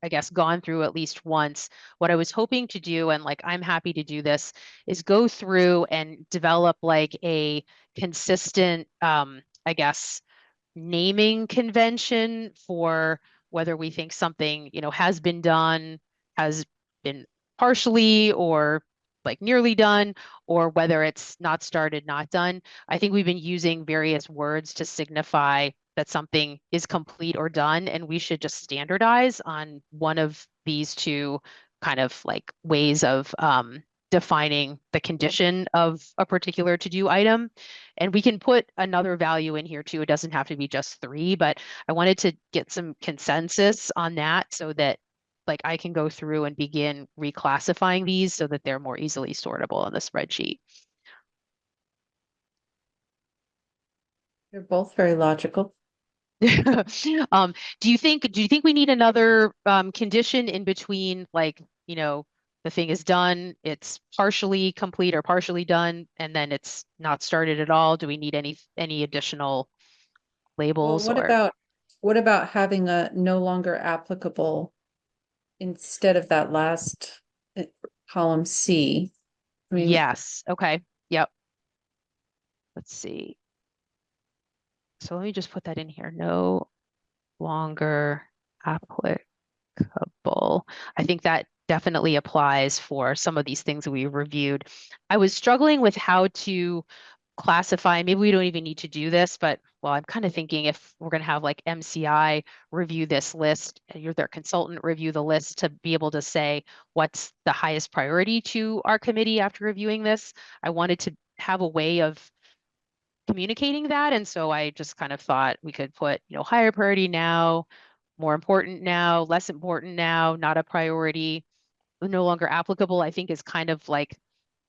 guess, gone through at least once. What I was hoping to do, and like I'm happy to do this, is go through and develop like a consistent, I guess, naming convention for whether we think something, has been done, has been partially or like nearly done, or whether it's not started, not done. I think we've been using various words to signify that something is complete or done, and we should just standardize on one of these two kind of like ways of defining the condition of a particular to-do item. And we can put another value in here too. It doesn't have to be just 3, but I wanted to get some consensus on that so that like I can go through and begin reclassifying these so that they're more easily sortable in the spreadsheet. They're both very logical. Do you think we need another condition in between, like, the thing is done, it's partially complete or partially done, and then it's not started at all? Do we need any additional Well, labels what or? about having a no longer applicable instead of that last column C? I mean, Yes, okay, yep. Let's see. So let me just put that in here. No longer applicable. I think that definitely applies for some of these things we reviewed. I was struggling with how to classify, maybe we don't even need to do this, but well, I'm kind of thinking if we're going to have like MCI review this list, and you're their consultant review the list to be able to say what's the highest priority to our committee after reviewing this. I wanted to have a way of communicating that. And so I just kind of thought we could put, higher priority now, more important now, less important now, not a priority, no longer applicable. I think is kind of like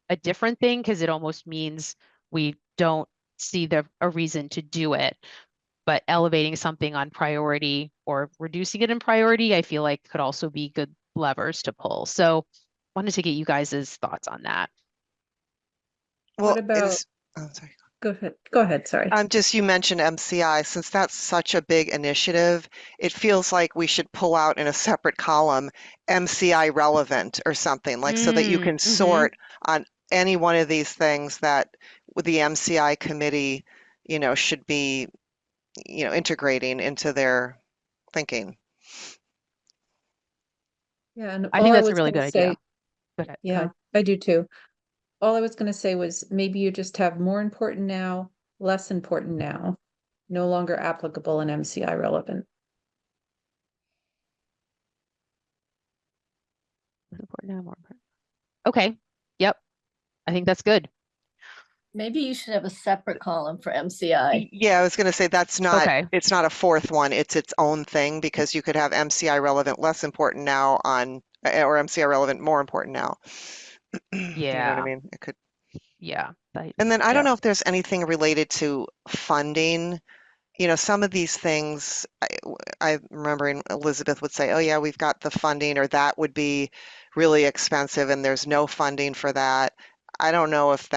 a different thing because it almost means we don't see a reason to do it. But elevating something on priority or reducing it in priority, I feel like could also be good levers to pull. So wanted to get you guys' thoughts on that. Well, what about, oh, sorry. go ahead, sorry. You mentioned MCI, since that's such a big initiative, it feels like we should pull out in a separate column MCI relevant or something, like so that you can sort on any one of these things that with the MCI committee, should be, integrating into their thinking. Yeah, and I all think I that's a was really gonna good say, idea. Go ahead. yeah, I do too. All I was gonna say was maybe you just have more important now, less important now, no longer applicable and MCI relevant. Important now, more important. Okay. Yep. I think that's good. Maybe you should have a separate column for MCI. Yeah, I was going to say Okay. it's not a fourth one. It's its own thing because you could have MCI relevant less important now on, or MCI relevant more important now. You know what I Yeah. mean? It could. Yeah. And then I don't Yeah. know if there's anything related to funding. Some of these things, I remembering Elizabeth would say, oh yeah, we've got the funding, or that would be really expensive and there's no funding for that. I don't know if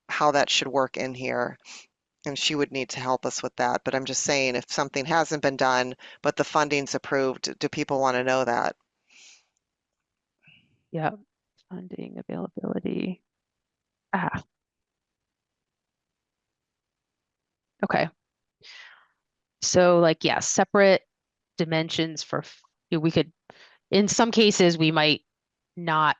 how that should work in here. And she would need to help us with that. But I'm just saying, if something hasn't been done, but the funding's approved, do people want to know that? Yeah. Funding availability. Okay. So like, yeah, separate dimensions for, we could, in some cases, we might not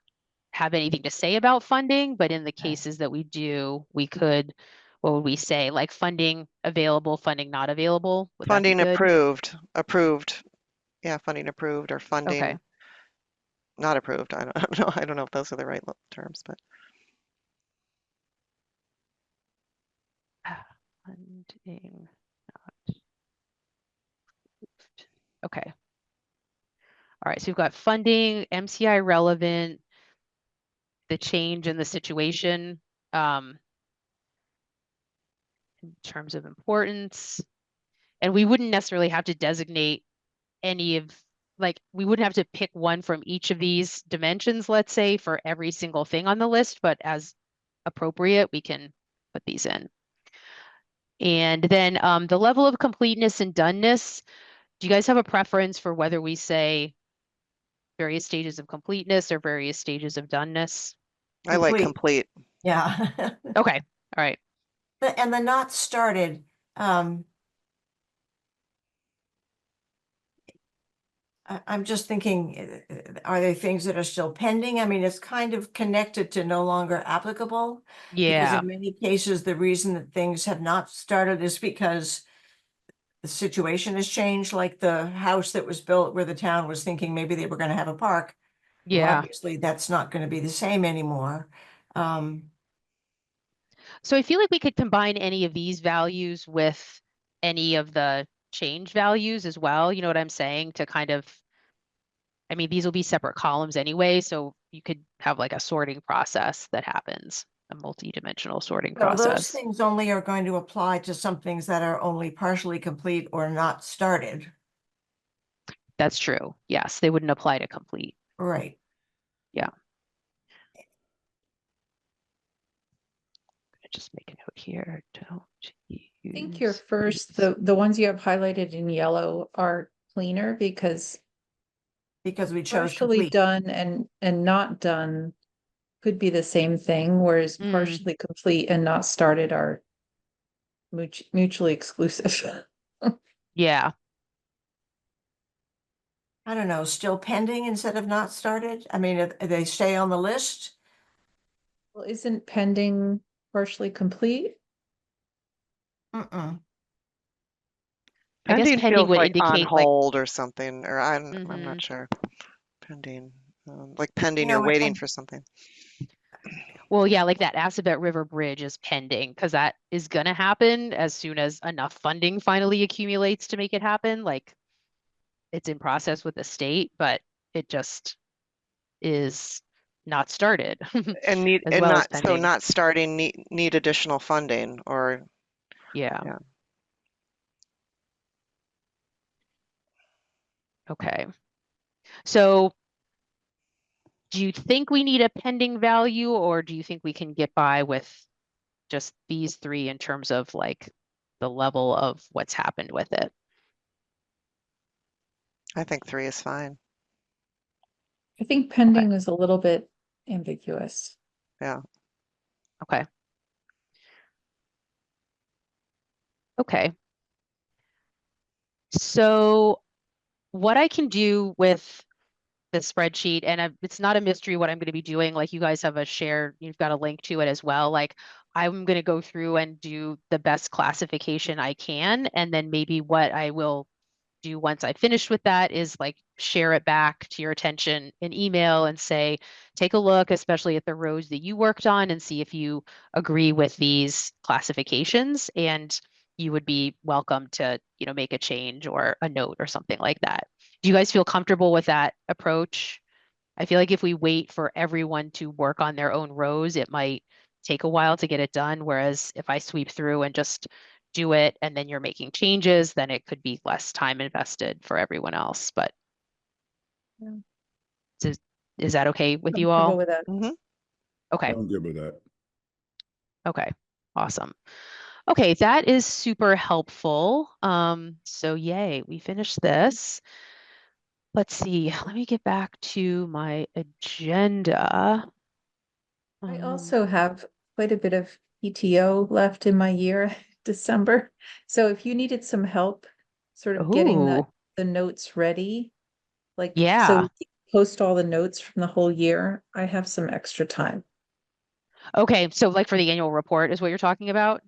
have anything to say about funding, but in the cases that we do, we could, what would we say? Like funding available, funding not available. Would that be Funding good? approved. Yeah, funding approved or Okay. funding not approved. I don't know. I don't know if those are the right terms, but Funding not approved. Okay. All right. So we've got funding, MCI relevant, the change in the situation in terms of importance. And we wouldn't necessarily have to designate any of, like, we wouldn't have to pick one from each of these dimensions, let's say, for every single thing on the list, but as appropriate, we can put these in. And then the level of completeness and doneness, do you guys have a preference for whether we say various stages of completeness or various stages of doneness? I like complete. Yeah. Okay, all right. And the not started, I'm just thinking, are there things that are still pending? I mean, it's kind of connected to no longer applicable. Because Yeah, in many cases, the reason that things have not started is because the situation has changed, like the house that was built where the town was thinking maybe they were gonna have a park. Well, yeah. obviously, that's not gonna be the same anymore. So I feel like we could combine any of these values with any of the change values as well. You know what I'm saying? To kind of, I mean, these will be separate columns anyway, so you could have like a sorting process that happens, a multi-dimensional sorting So those process. things only are going to apply to some things that are only partially complete or not started. That's true. Yes, they wouldn't apply to complete. Right. Yeah. Just make a note here. Don't I think your use first, these. the ones you have highlighted in yellow are cleaner because Because we chose partially complete. done and not done could be the same thing, whereas Mm. partially complete and not started are mutually exclusive. Yeah. I don't know, still pending instead of not started? I mean, if they stay on the list? Well, isn't pending partially complete? Mm-mm. I guess Pending pending feels would like on indicate like, hold or something, or I'm Mhm. not sure. Pending, like pending, Yeah, you're which waiting one? for something. Well, yeah, like that Assabet River Bridge is pending because that is gonna happen as soon as enough funding finally accumulates to make it happen. Like it's in process with the state, but it just is not started And need, as and well as not, so pending. not starting, need additional funding or, Yeah. yeah. Okay. So do you think we need a pending value or do you think we can get by with just these three in terms of like the level of what's happened with it? I think 3 is fine. I think pending is a little bit ambiguous. Yeah. Okay. Okay. So what I can do with the spreadsheet, and it's not a mystery what I'm going to be doing. Like you guys have a share, you've got a link to it as well. Like I'm going to go through and do the best classification I can. And then maybe what I will do once I finish with that is like share it back to your attention in email and say, take a look, especially at the rows that you worked on and see if you agree with these classifications. And you would be welcome to, you know, make a change or a note or something like that. Do you guys feel comfortable with that approach? I feel like if we wait for everyone to work on their own rows, it might take a while to get it done. Whereas if I sweep through and just do it and then you're making changes, then it could be less time invested for everyone else. But Yeah. is that okay with you Comfortable all? with that. Mm-hmm. Okay. I'm good with that. Okay. Awesome. Okay, that is super helpful. So yay, we finished this. Let's see, let me get back to my agenda. I also have quite a bit of PTO left in my year, December. So if you needed some help sort of getting Ooh, the notes ready, like so yeah. we can post all the notes from the whole year, I have some extra time. Okay, so like for the annual report is what you're talking about?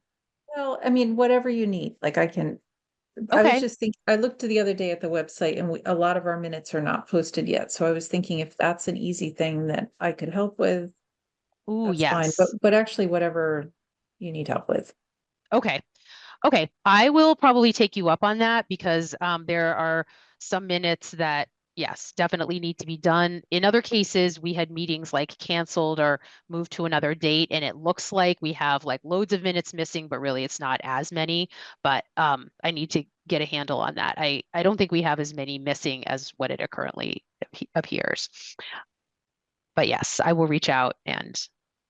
Well, I mean, whatever you need, like I was Okay. just thinking, I looked the other day at the website and a lot of our minutes are not posted yet. So I was thinking if that's an easy thing that I could help with, Ooh, that's fine. yes. But actually whatever you need help with. Okay. Okay, I will probably take you up on that because there are some minutes that, yes, definitely need to be done. In other cases, we had meetings like canceled or moved to another date, and it looks like we have like loads of minutes missing, but really it's not as many. But I need to get a handle on that. I don't think we have as many missing as what it currently appears. But yes, I will reach out and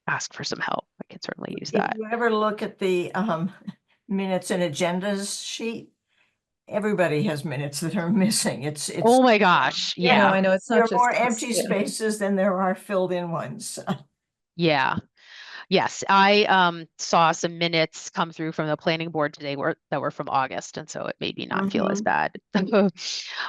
ask for some help. I can certainly use If that. you ever look at the minutes and agendas sheet, everybody has minutes that are missing. It's Oh my gosh. yeah. I know it's There not are just more us. empty Yeah. spaces than there are filled in ones. Yeah. Yes, I saw some minutes come through from the planning board today that were from August, and so it made me not feel as bad. All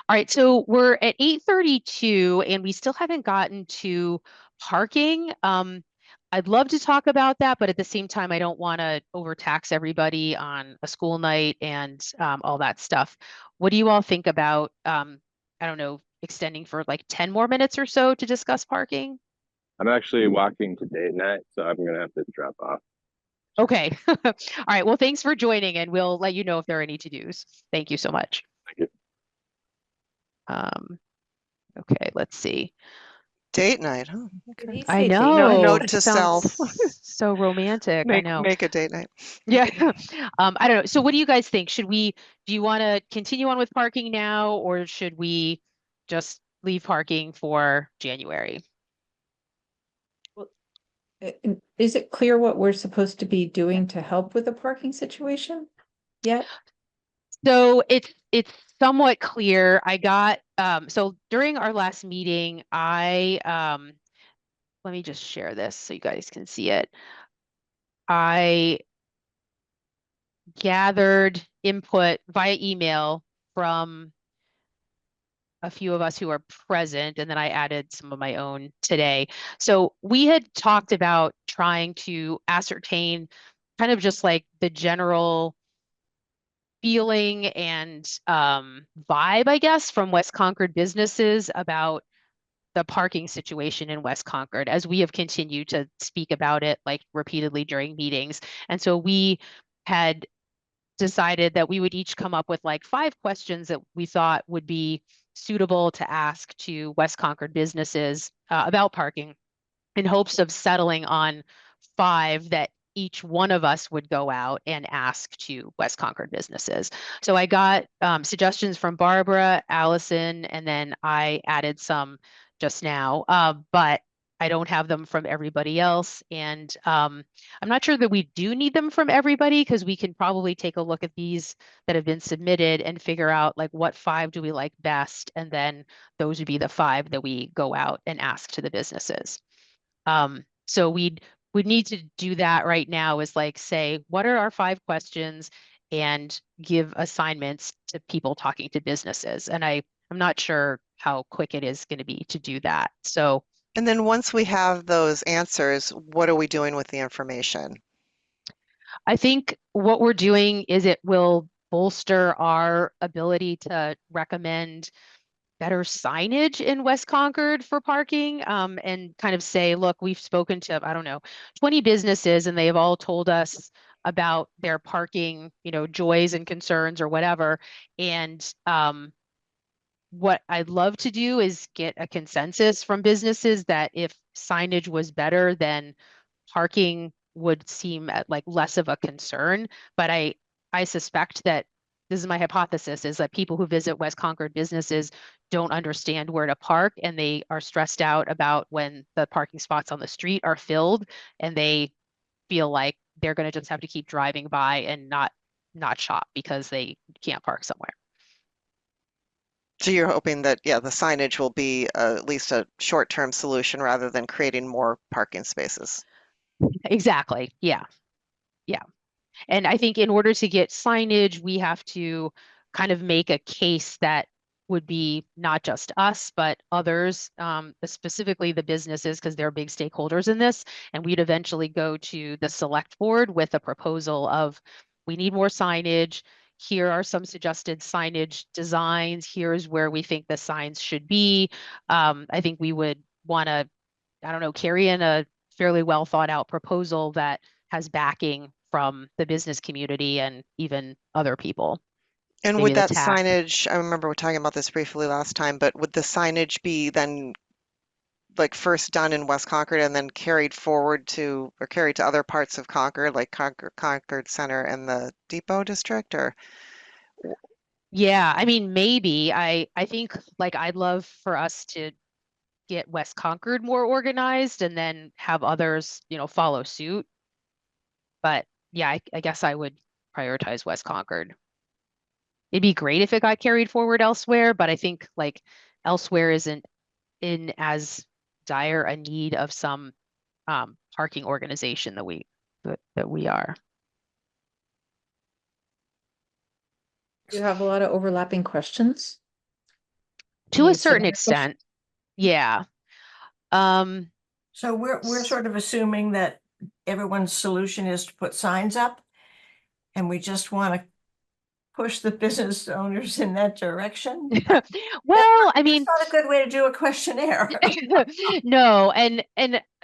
right, so we're at 8:32 and we still haven't gotten to parking. I'd love to talk about that, but at the same time, I don't want to overtax everybody on a school night and all that stuff. What do you all think about, I don't know, extending for like 10 more minutes or so to discuss parking? I'm actually walking to date night, so I'm gonna have to drop off. Okay. All right. Well, thanks for joining, and we'll let you know if there are any to-dos. Thank you so much. Thank you. Okay, let's see. Date night, huh? Did Okay. he I say date know. night? Note It to sounds self. so romantic. I know. Make a date night. Yeah. I don't know. So what do you guys think? Do you want to continue on with parking now, or should we just leave parking for January? Is it clear what we're supposed to be doing to help with the parking situation yet? So it's somewhat clear. I got so during our last meeting, let me just share this so you guys can see it. I gathered input via email from a few of us who are present, and then I added some of my own today. So we had talked about trying to ascertain kind of just like the general feeling and vibe, I guess, from West Concord businesses about the parking situation in West Concord as we have continued to speak about it like repeatedly during meetings. And so we had decided that we would each come up with like 5 questions that we thought would be suitable to ask to West Concord businesses about parking, in hopes of settling on 5 that each one of us would go out and ask to West Concord businesses. So I got suggestions from Barbara, Allison, and then I added some just now, but I don't have them from everybody else. And I'm not sure that we do need them from everybody, because we can probably take a look at these that have been submitted and figure out like what 5 do we like best. And then those would be the 5 that we go out and ask to the businesses. So we'd need to do that right now, is like say, what are our 5 questions, and give assignments to people talking to businesses. And I'm not sure how quick it is going to be to do that. So And then once we have those answers, what are we doing with the information? I think what we're doing is it will bolster our ability to recommend better signage in West Concord for parking, and kind of say, look, we've spoken to, I don't know, 20 businesses, and they have all told us about their parking, joys and concerns or whatever. And what I'd love to do is get a consensus from businesses that if signage was better, then parking would seem like less of a concern. But I suspect that this is my hypothesis, is that people who visit West Concord businesses don't understand where to park, and they are stressed out about when the parking spots on the street are filled, and they feel like they're going to just have to keep driving by and not shop because they can't park somewhere. So you're hoping that, yeah, the signage will be at least a short-term solution rather than creating more parking spaces. Exactly. Yeah. Yeah. And I think in order to get signage, we have to kind of make a case that would be not just us, but others, specifically the businesses, because they're big stakeholders in this. And we'd eventually go to the select board with a proposal of, we need more signage. Here are some suggested signage designs. Here's where we think the signs should be. I think we would want to, I don't know, carry in a fairly well thought out proposal that has backing from the business community and even other people. And Maybe would the that TAC. signage, I remember we're talking about this briefly last time, but would the signage be then like first done in West Concord and then carried forward to, or carried to other parts of Concord, like Concord Center and the Depot District, or? Yeah, I mean, maybe. I think like I'd love for us to get West Concord more organized and then have others, follow suit. But yeah, I guess I would prioritize West Concord. It'd be great if it got carried forward elsewhere, but I think like elsewhere isn't in as dire a need of some parking organization that we are. You have a lot of overlapping questions. To a Any certain scenario extent, yeah. So we're sort of assuming that everyone's solution is to put signs up, and we just want to push the business owners in that direction. Well, I mean, It's not a good way to do a questionnaire. no, and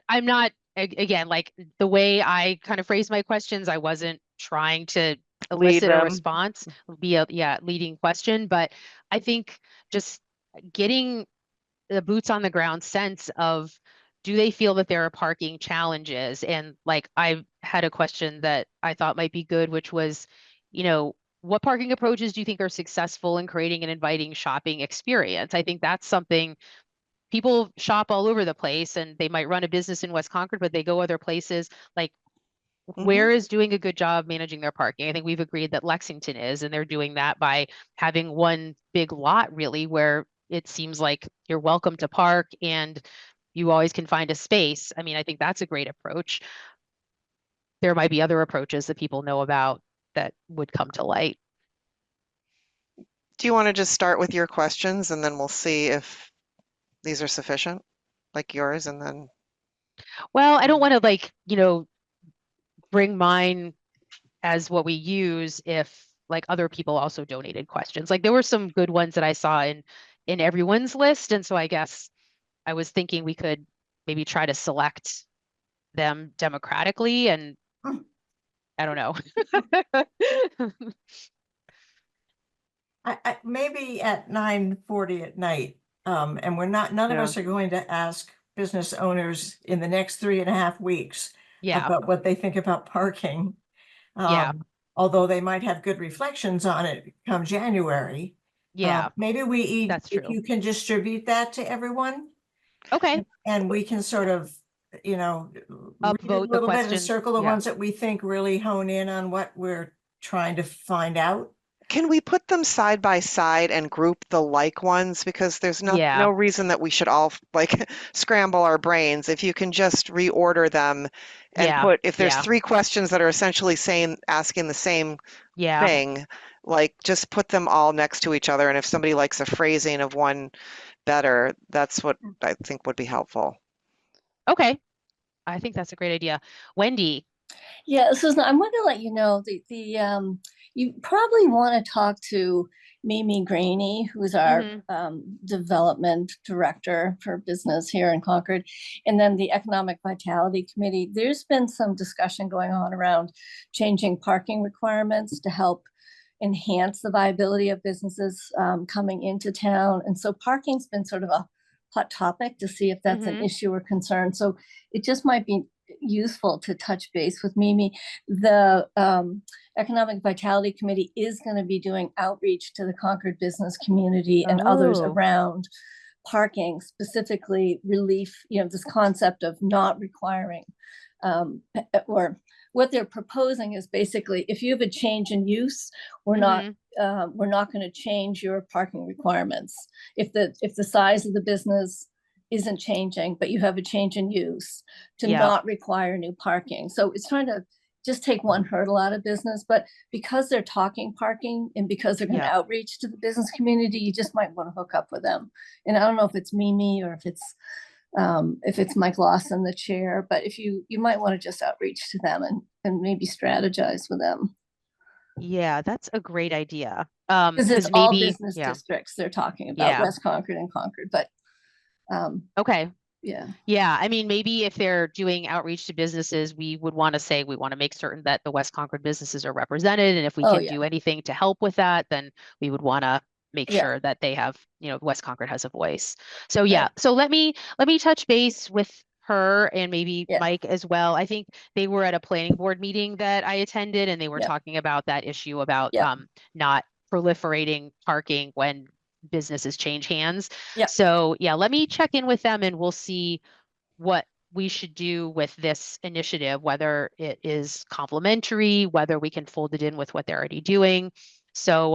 I'm not again, like the way I kind of phrased my questions, I wasn't trying to Lead elicit a them. response, be a leading question, but I think just getting the boots on the ground sense of, do they feel that there are parking challenges? And like I had a question that I thought might be good, which was, what parking approaches do you think are successful in creating an inviting shopping experience? I think that's something. People shop all over the place and they might run a business in West Concord, but they go other places. Like, where is doing a good job managing their parking? I think we've agreed that Lexington is, and they're doing that by having one big lot really where it seems like you're welcome to park and you always can find a space. I mean, I think that's a great approach. There might be other approaches that people know about that would come to light. Do you want to just start with your questions and then we'll see if these are sufficient, like yours, and then Well, I don't want to like, bring mine as what we use if like other people also donated questions. Like there were some good ones that I saw in everyone's list. And so I guess I was thinking we could maybe try to select them democratically, and I don't know. I maybe at 9:40 at night, and none of Yeah. us are going to ask business owners in the next 3.5 weeks Yeah. about what they think about parking. Yeah. Although they might have good reflections on it come January. Yeah. Maybe That's if true. you can distribute that to everyone, Okay. and we can sort of, read it a Upvote the little bit and questions. circle the Yeah. ones that we think really hone in on what we're trying to find out. can we put them side by side and group the like ones? Because there's no Yeah. reason that we should all like scramble our brains. If you can just reorder them and Yeah. put, if there's Yeah. 3 questions that are essentially asking the same Yeah. thing, like just put them all next to each other. And if somebody likes a phrasing of one better, that's what I think would be helpful. Okay. I think that's a great idea. Wendy. Yeah, Susan, I'm going to let you know you probably want to talk to Mimi Graney, who's our development director for business here in Concord, and then the Economic Vitality Committee. There's been some discussion going on around changing parking requirements to help enhance the viability of businesses coming into town. And so parking's been sort of a hot topic to see if that's an issue or concern. So it just might be useful to touch base with Mimi. The Economic Vitality Committee is going to be doing outreach to the Concord business community and others around parking, specifically relief, this concept of not requiring or what they're proposing is basically if you have a change in use, we're not going to change your parking requirements. If the size of the business isn't changing, but you have a change in use, to not require new parking. So it's trying to just take one hurdle out of business, but because they're talking parking and because they're going to outreach to the business community, you just might want to hook up with them. And I don't know if it's Mimi or if it's Mike Lawson, the chair, but if you might want to just outreach to them and maybe strategize with them. Yeah, that's a great idea. Because it's maybe all business districts they're talking about, West Concord and Concord, but okay. Yeah. I mean, maybe if they're doing outreach to businesses, we would want to say we want to make certain that the West Concord businesses are represented. And if we can do anything to help with that, then we would want to make sure that they have, West Concord has a voice. So so let me touch base with her and maybe Mike as well. I think they were at a planning board meeting that I attended, and they were talking about that issue about not proliferating parking when businesses change hands. So let me check in with them and we'll see what we should do with this initiative, whether it is complementary, whether we can fold it in with what they're already doing. So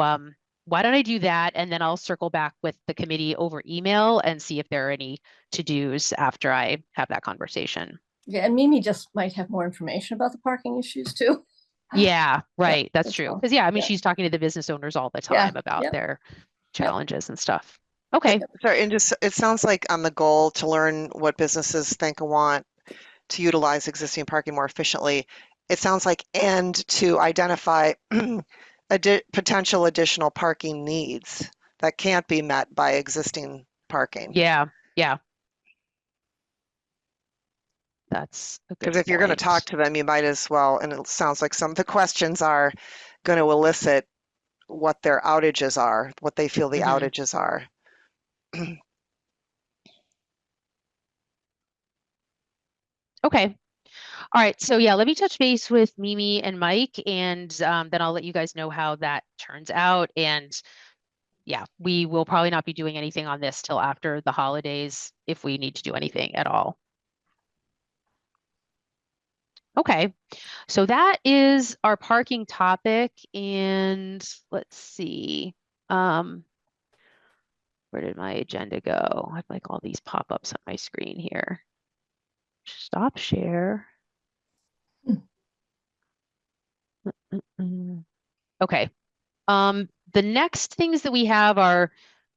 why don't I do that? And then I'll circle back with the committee over email and see if there are any to-dos after I have that conversation. Yeah, and Mimi just might have more information about the parking issues too. Yeah, right. That's that's true. all. Because yeah, I mean, Yeah. she's talking to the business owners all the Yeah, time about yep, their yep. challenges and stuff. Okay. Sorry, and just, it sounds like on the goal to learn what businesses think and want to utilize existing parking more efficiently, it sounds like, and to identify potential additional parking needs that can't be met by existing parking. Yeah. Yeah. That's a good Because if you're going to talk point. to them, you might as well, and it sounds like some of the questions are going to elicit what their outages are, what they feel the Mhm. outages are. Okay. All right. So yeah, let me touch base with Mimi and Mike, and then I'll let you guys know how that turns out. And yeah, we will probably not be doing anything on this till after the holidays if we need to do anything at all. Okay. So that is our parking topic. And let's see. Where did my agenda go? I have like all these pop-ups on my screen here. Stop share. Mm. Okay. The next things that we have are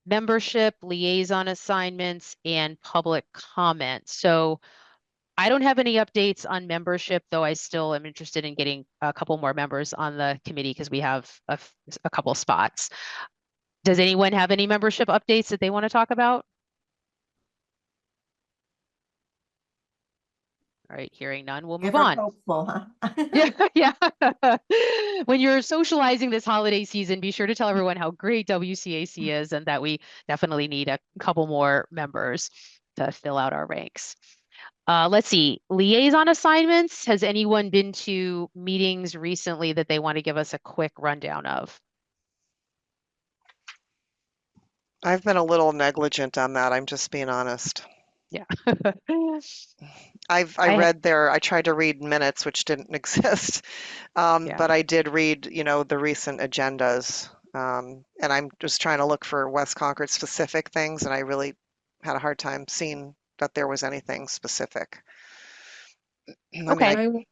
membership, liaison assignments, and public comment. So I don't have any updates on membership, though I still am interested in getting a couple more members on the committee because we have a couple spots. Does anyone have any membership updates that they want to talk about? All right, hearing none, we'll move Ever on. hopeful, huh? Yeah, yeah. When you're socializing this holiday season, be sure to tell everyone how great WCAC is and that we definitely need a couple more members to fill out our ranks. Let's see, liaison assignments. Has anyone been to meetings recently that they want to give us a quick rundown of? I've been a little negligent on that. I'm just being honest. Yeah. I tried to read minutes, which didn't exist. Yeah. But I did read, the recent agendas. And I'm just trying to look for West Concord specific things, and I really had a hard time seeing that there was anything specific. I mean, Okay.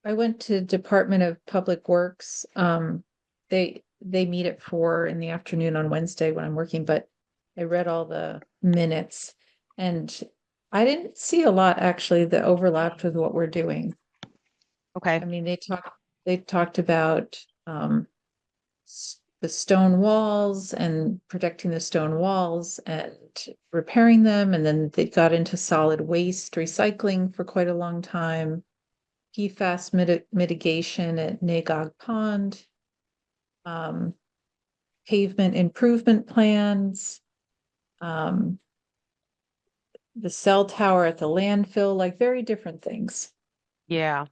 I went to Department of Public Works. They meet at 4 in the afternoon on Wednesday when I'm working, but I read all the minutes and I didn't see a lot actually that overlapped with what we're doing. Okay. I mean, they talked about the stone walls and protecting the stone walls and repairing them, and then they got into solid waste recycling for quite a long time. PFAS mitigation at Nagog Pond, pavement improvement plans, the cell tower at the landfill, like very different things. Yeah.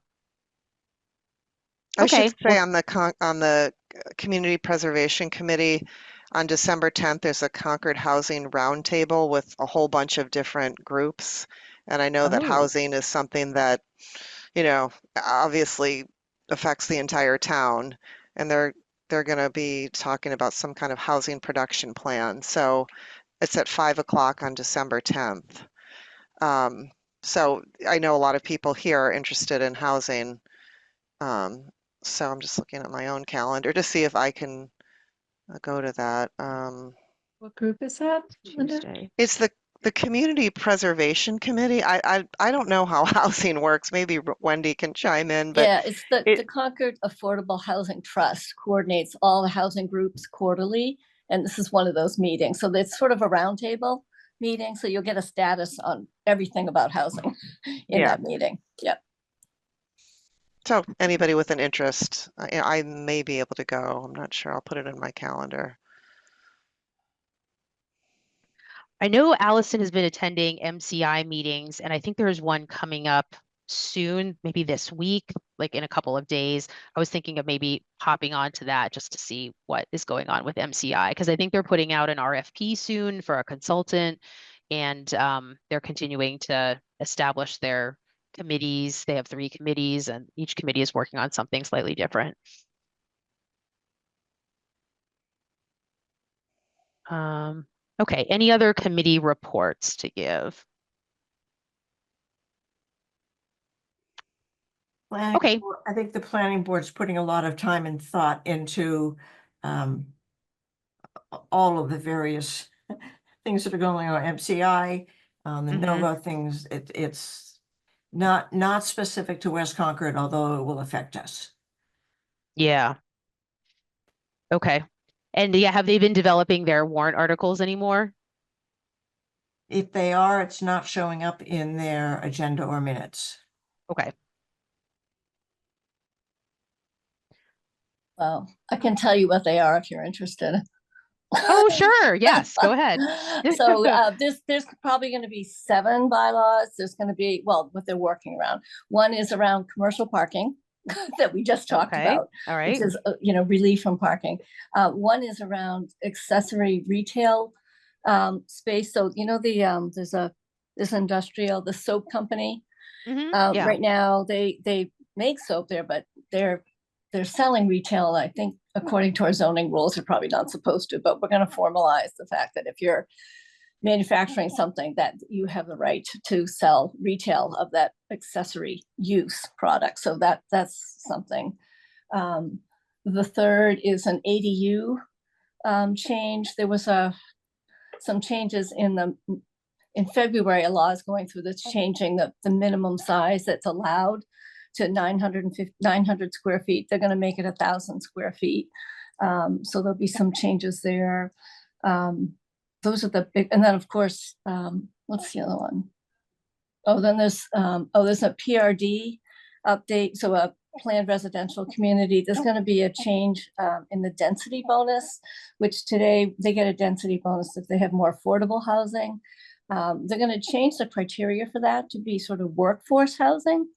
I should Okay. say Well, on the Community Preservation Committee, on December 10th, there's a Concord Housing Roundtable with a whole bunch of different groups. And I know that oh, housing is something that, obviously affects the entire town. And they're going to be talking about some kind of housing production plan. So it's at 5 o'clock on December 10th. So I know a lot of people here are interested in housing. So I'm just looking at my own calendar to see if I can go to that. What group is that, Linda? Tuesday. It's the Community Preservation Committee. I don't know how housing works. Maybe Wendy can chime in, but Yeah, it's the it, Concord Affordable Housing Trust coordinates all the housing groups quarterly, and this is one of those meetings. So it's sort of a roundtable meeting, so you'll get a status on everything about housing in yeah. that meeting. Yep. So anybody with an interest, I may be able to go. I'm not sure. I'll put it in my calendar. I know Allison has been attending MCI meetings, and I think there's one coming up soon, maybe this week, like in a couple of days. I was thinking of maybe hopping on to that just to see what is going on with MCI, because I think they're putting out an RFP soon for a consultant, and they're continuing to establish their committees. They have 3 committees, and each committee is working on something slightly different. Okay, any other committee reports to give? Okay. I think the planning board's putting a lot of time and thought into all of the various things that are going on, MCI, the Mhm. NOVA things. It's not specific to West Concord, although it will affect us. Yeah. Okay. And yeah, have they been developing their warrant articles anymore? If they are, it's not showing up in their agenda or minutes. Okay. Well, I can tell you what they are if you're interested. Oh, sure. Yes, go ahead. So there's probably going to be 7 bylaws. There's going to be, well, what they're working around. One is around commercial parking that we just talked Okay. about, All which right. is relief from parking. One is around accessory retail space. So there's industrial, the soap company. Yeah. Right now they make soap there, but they're selling retail. I think according to our zoning rules, they're probably not supposed to, but we're going to formalize the fact that if you're manufacturing something, that you have the right to sell retail of that accessory use product. So that's something. The third is an ADU change. There was some changes in February. A law is going through that's changing the minimum size that's allowed to 900 square feet. They're going to make it 1,000 square feet. So there'll be some changes there. Those are the big, and then of course, what's the other one? Oh, then there's a PRD update. So a planned residential community. There's going to be a change in the density bonus, which today they get a density bonus if they have more affordable housing. They're going to change the criteria for that to be sort of workforce housing,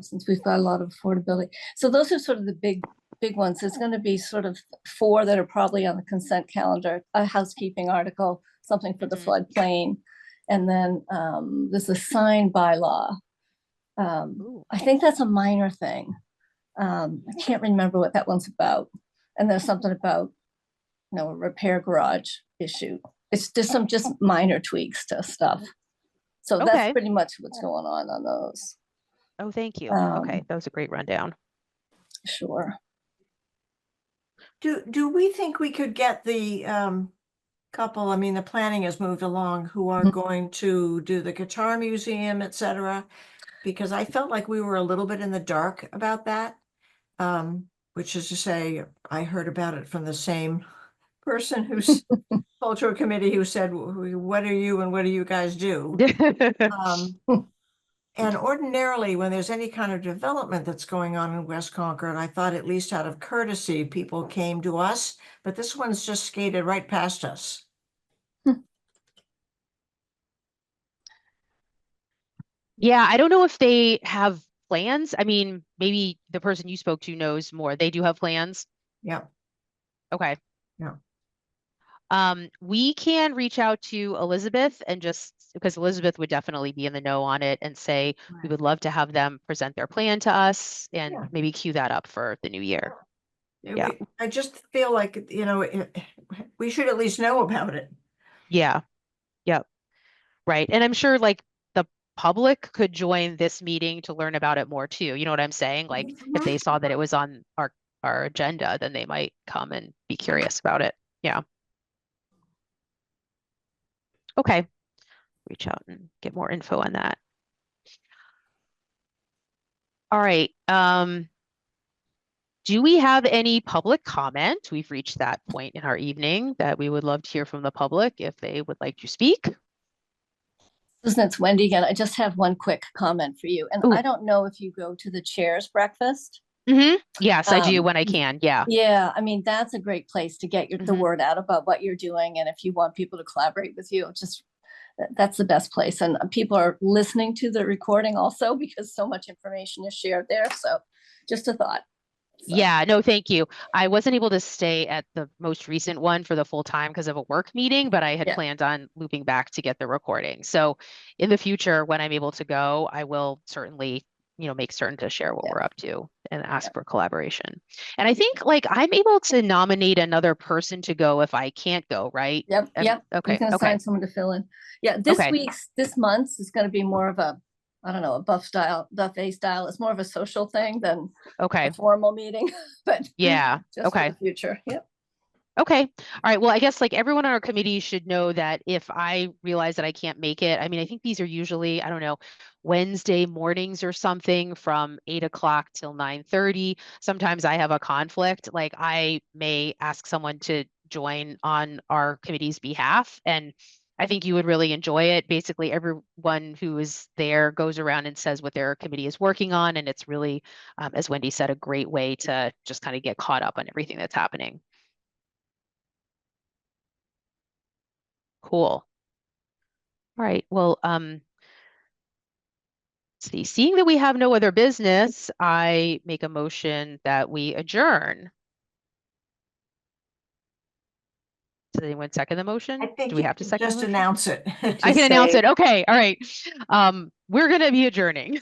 since we've got a lot of affordability. So those are sort of the big ones. There's going to be sort of 4 that are probably on the consent calendar: a housekeeping article, something for the floodplain, and then there's a sign bylaw. I think that's a minor thing. I can't remember what that one's about. And there's something about a repair garage issue. It's just some minor tweaks to stuff. So Okay. that's pretty much what's going on those. Oh, thank you. Okay, that was a great rundown. Sure. Do we think we could get the couple, I mean, the planning has moved along, who are going to do the guitar museum, etc.? Because I felt like we were a little bit in the dark about that. Which is to say, I heard about it from the same person who's cultural committee who said, what are you and what do you guys do? And ordinarily, when there's any kind of development that's going on in West Concord, I thought at least out of courtesy, people came to us, but this one's just skated right past us. Yeah, I don't know if they have plans. I mean, maybe the person you spoke to knows more. They do have plans. Yeah. Okay. Yeah. We can reach out to Elizabeth and just because Elizabeth would definitely be in the know on it and say we would love to have them present their plan to us and maybe queue that up for the new year. Yeah. I just feel like, we should at least know about it. Yeah. Yep. Right. And I'm sure like the public could join this meeting to learn about it more too. You know what I'm saying? Like if they saw that it was on our agenda, then they might come and be curious about it. Yeah. Okay. Reach out and get more info on that. All right. Do we have any public comment? We've reached that point in our evening that we would love to hear from the public if they would like to speak. Susan, it's Wendy again. I just have one quick comment for you. And Ooh. I don't know if you go to the chair's breakfast. Yes, I do when I can. Yeah. Yeah. I mean, that's a great place to get the word out about what you're doing. And if you want people to collaborate with you, that's the best place. And people are listening to the recording also because so much information is shared there. So just a thought. So. Yeah, no, thank you. I wasn't able to stay at the most recent one for the full time because of a work meeting, but I had planned on looping back to get the recording. So in the future, when I'm able to go, I will certainly, make certain to share what we're up to and ask for collaboration. And I think like I'm able to nominate another person to go if I can't go, right? Yep. Okay. You can assign someone to fill in. Yeah. This month is going to be more of a I don't know, a buffet style. It's more of a social thing than Okay. a formal meeting, but Yeah. just for Okay. the future. Yep. Okay. All right. Well, I guess like everyone on our committee should know that if I realize that I can't make it, I mean, I think these are usually, I don't know, Wednesday mornings or something from 8 o'clock till 9:30. Sometimes I have a conflict. Like I may ask someone to join on our committee's behalf. And I think you would really enjoy it. Basically, everyone who is there goes around and says what their committee is working on. And it's really, as Wendy said, a great way to just kind of get caught up on everything that's happening. Cool. All right. Well, let's see. Seeing that we have no other business, I make a motion that we adjourn. Does anyone second the motion? I think Do we you have to can second the just motion? announce it. I can announce say- it. Okay. All right. We're going to be adjourning.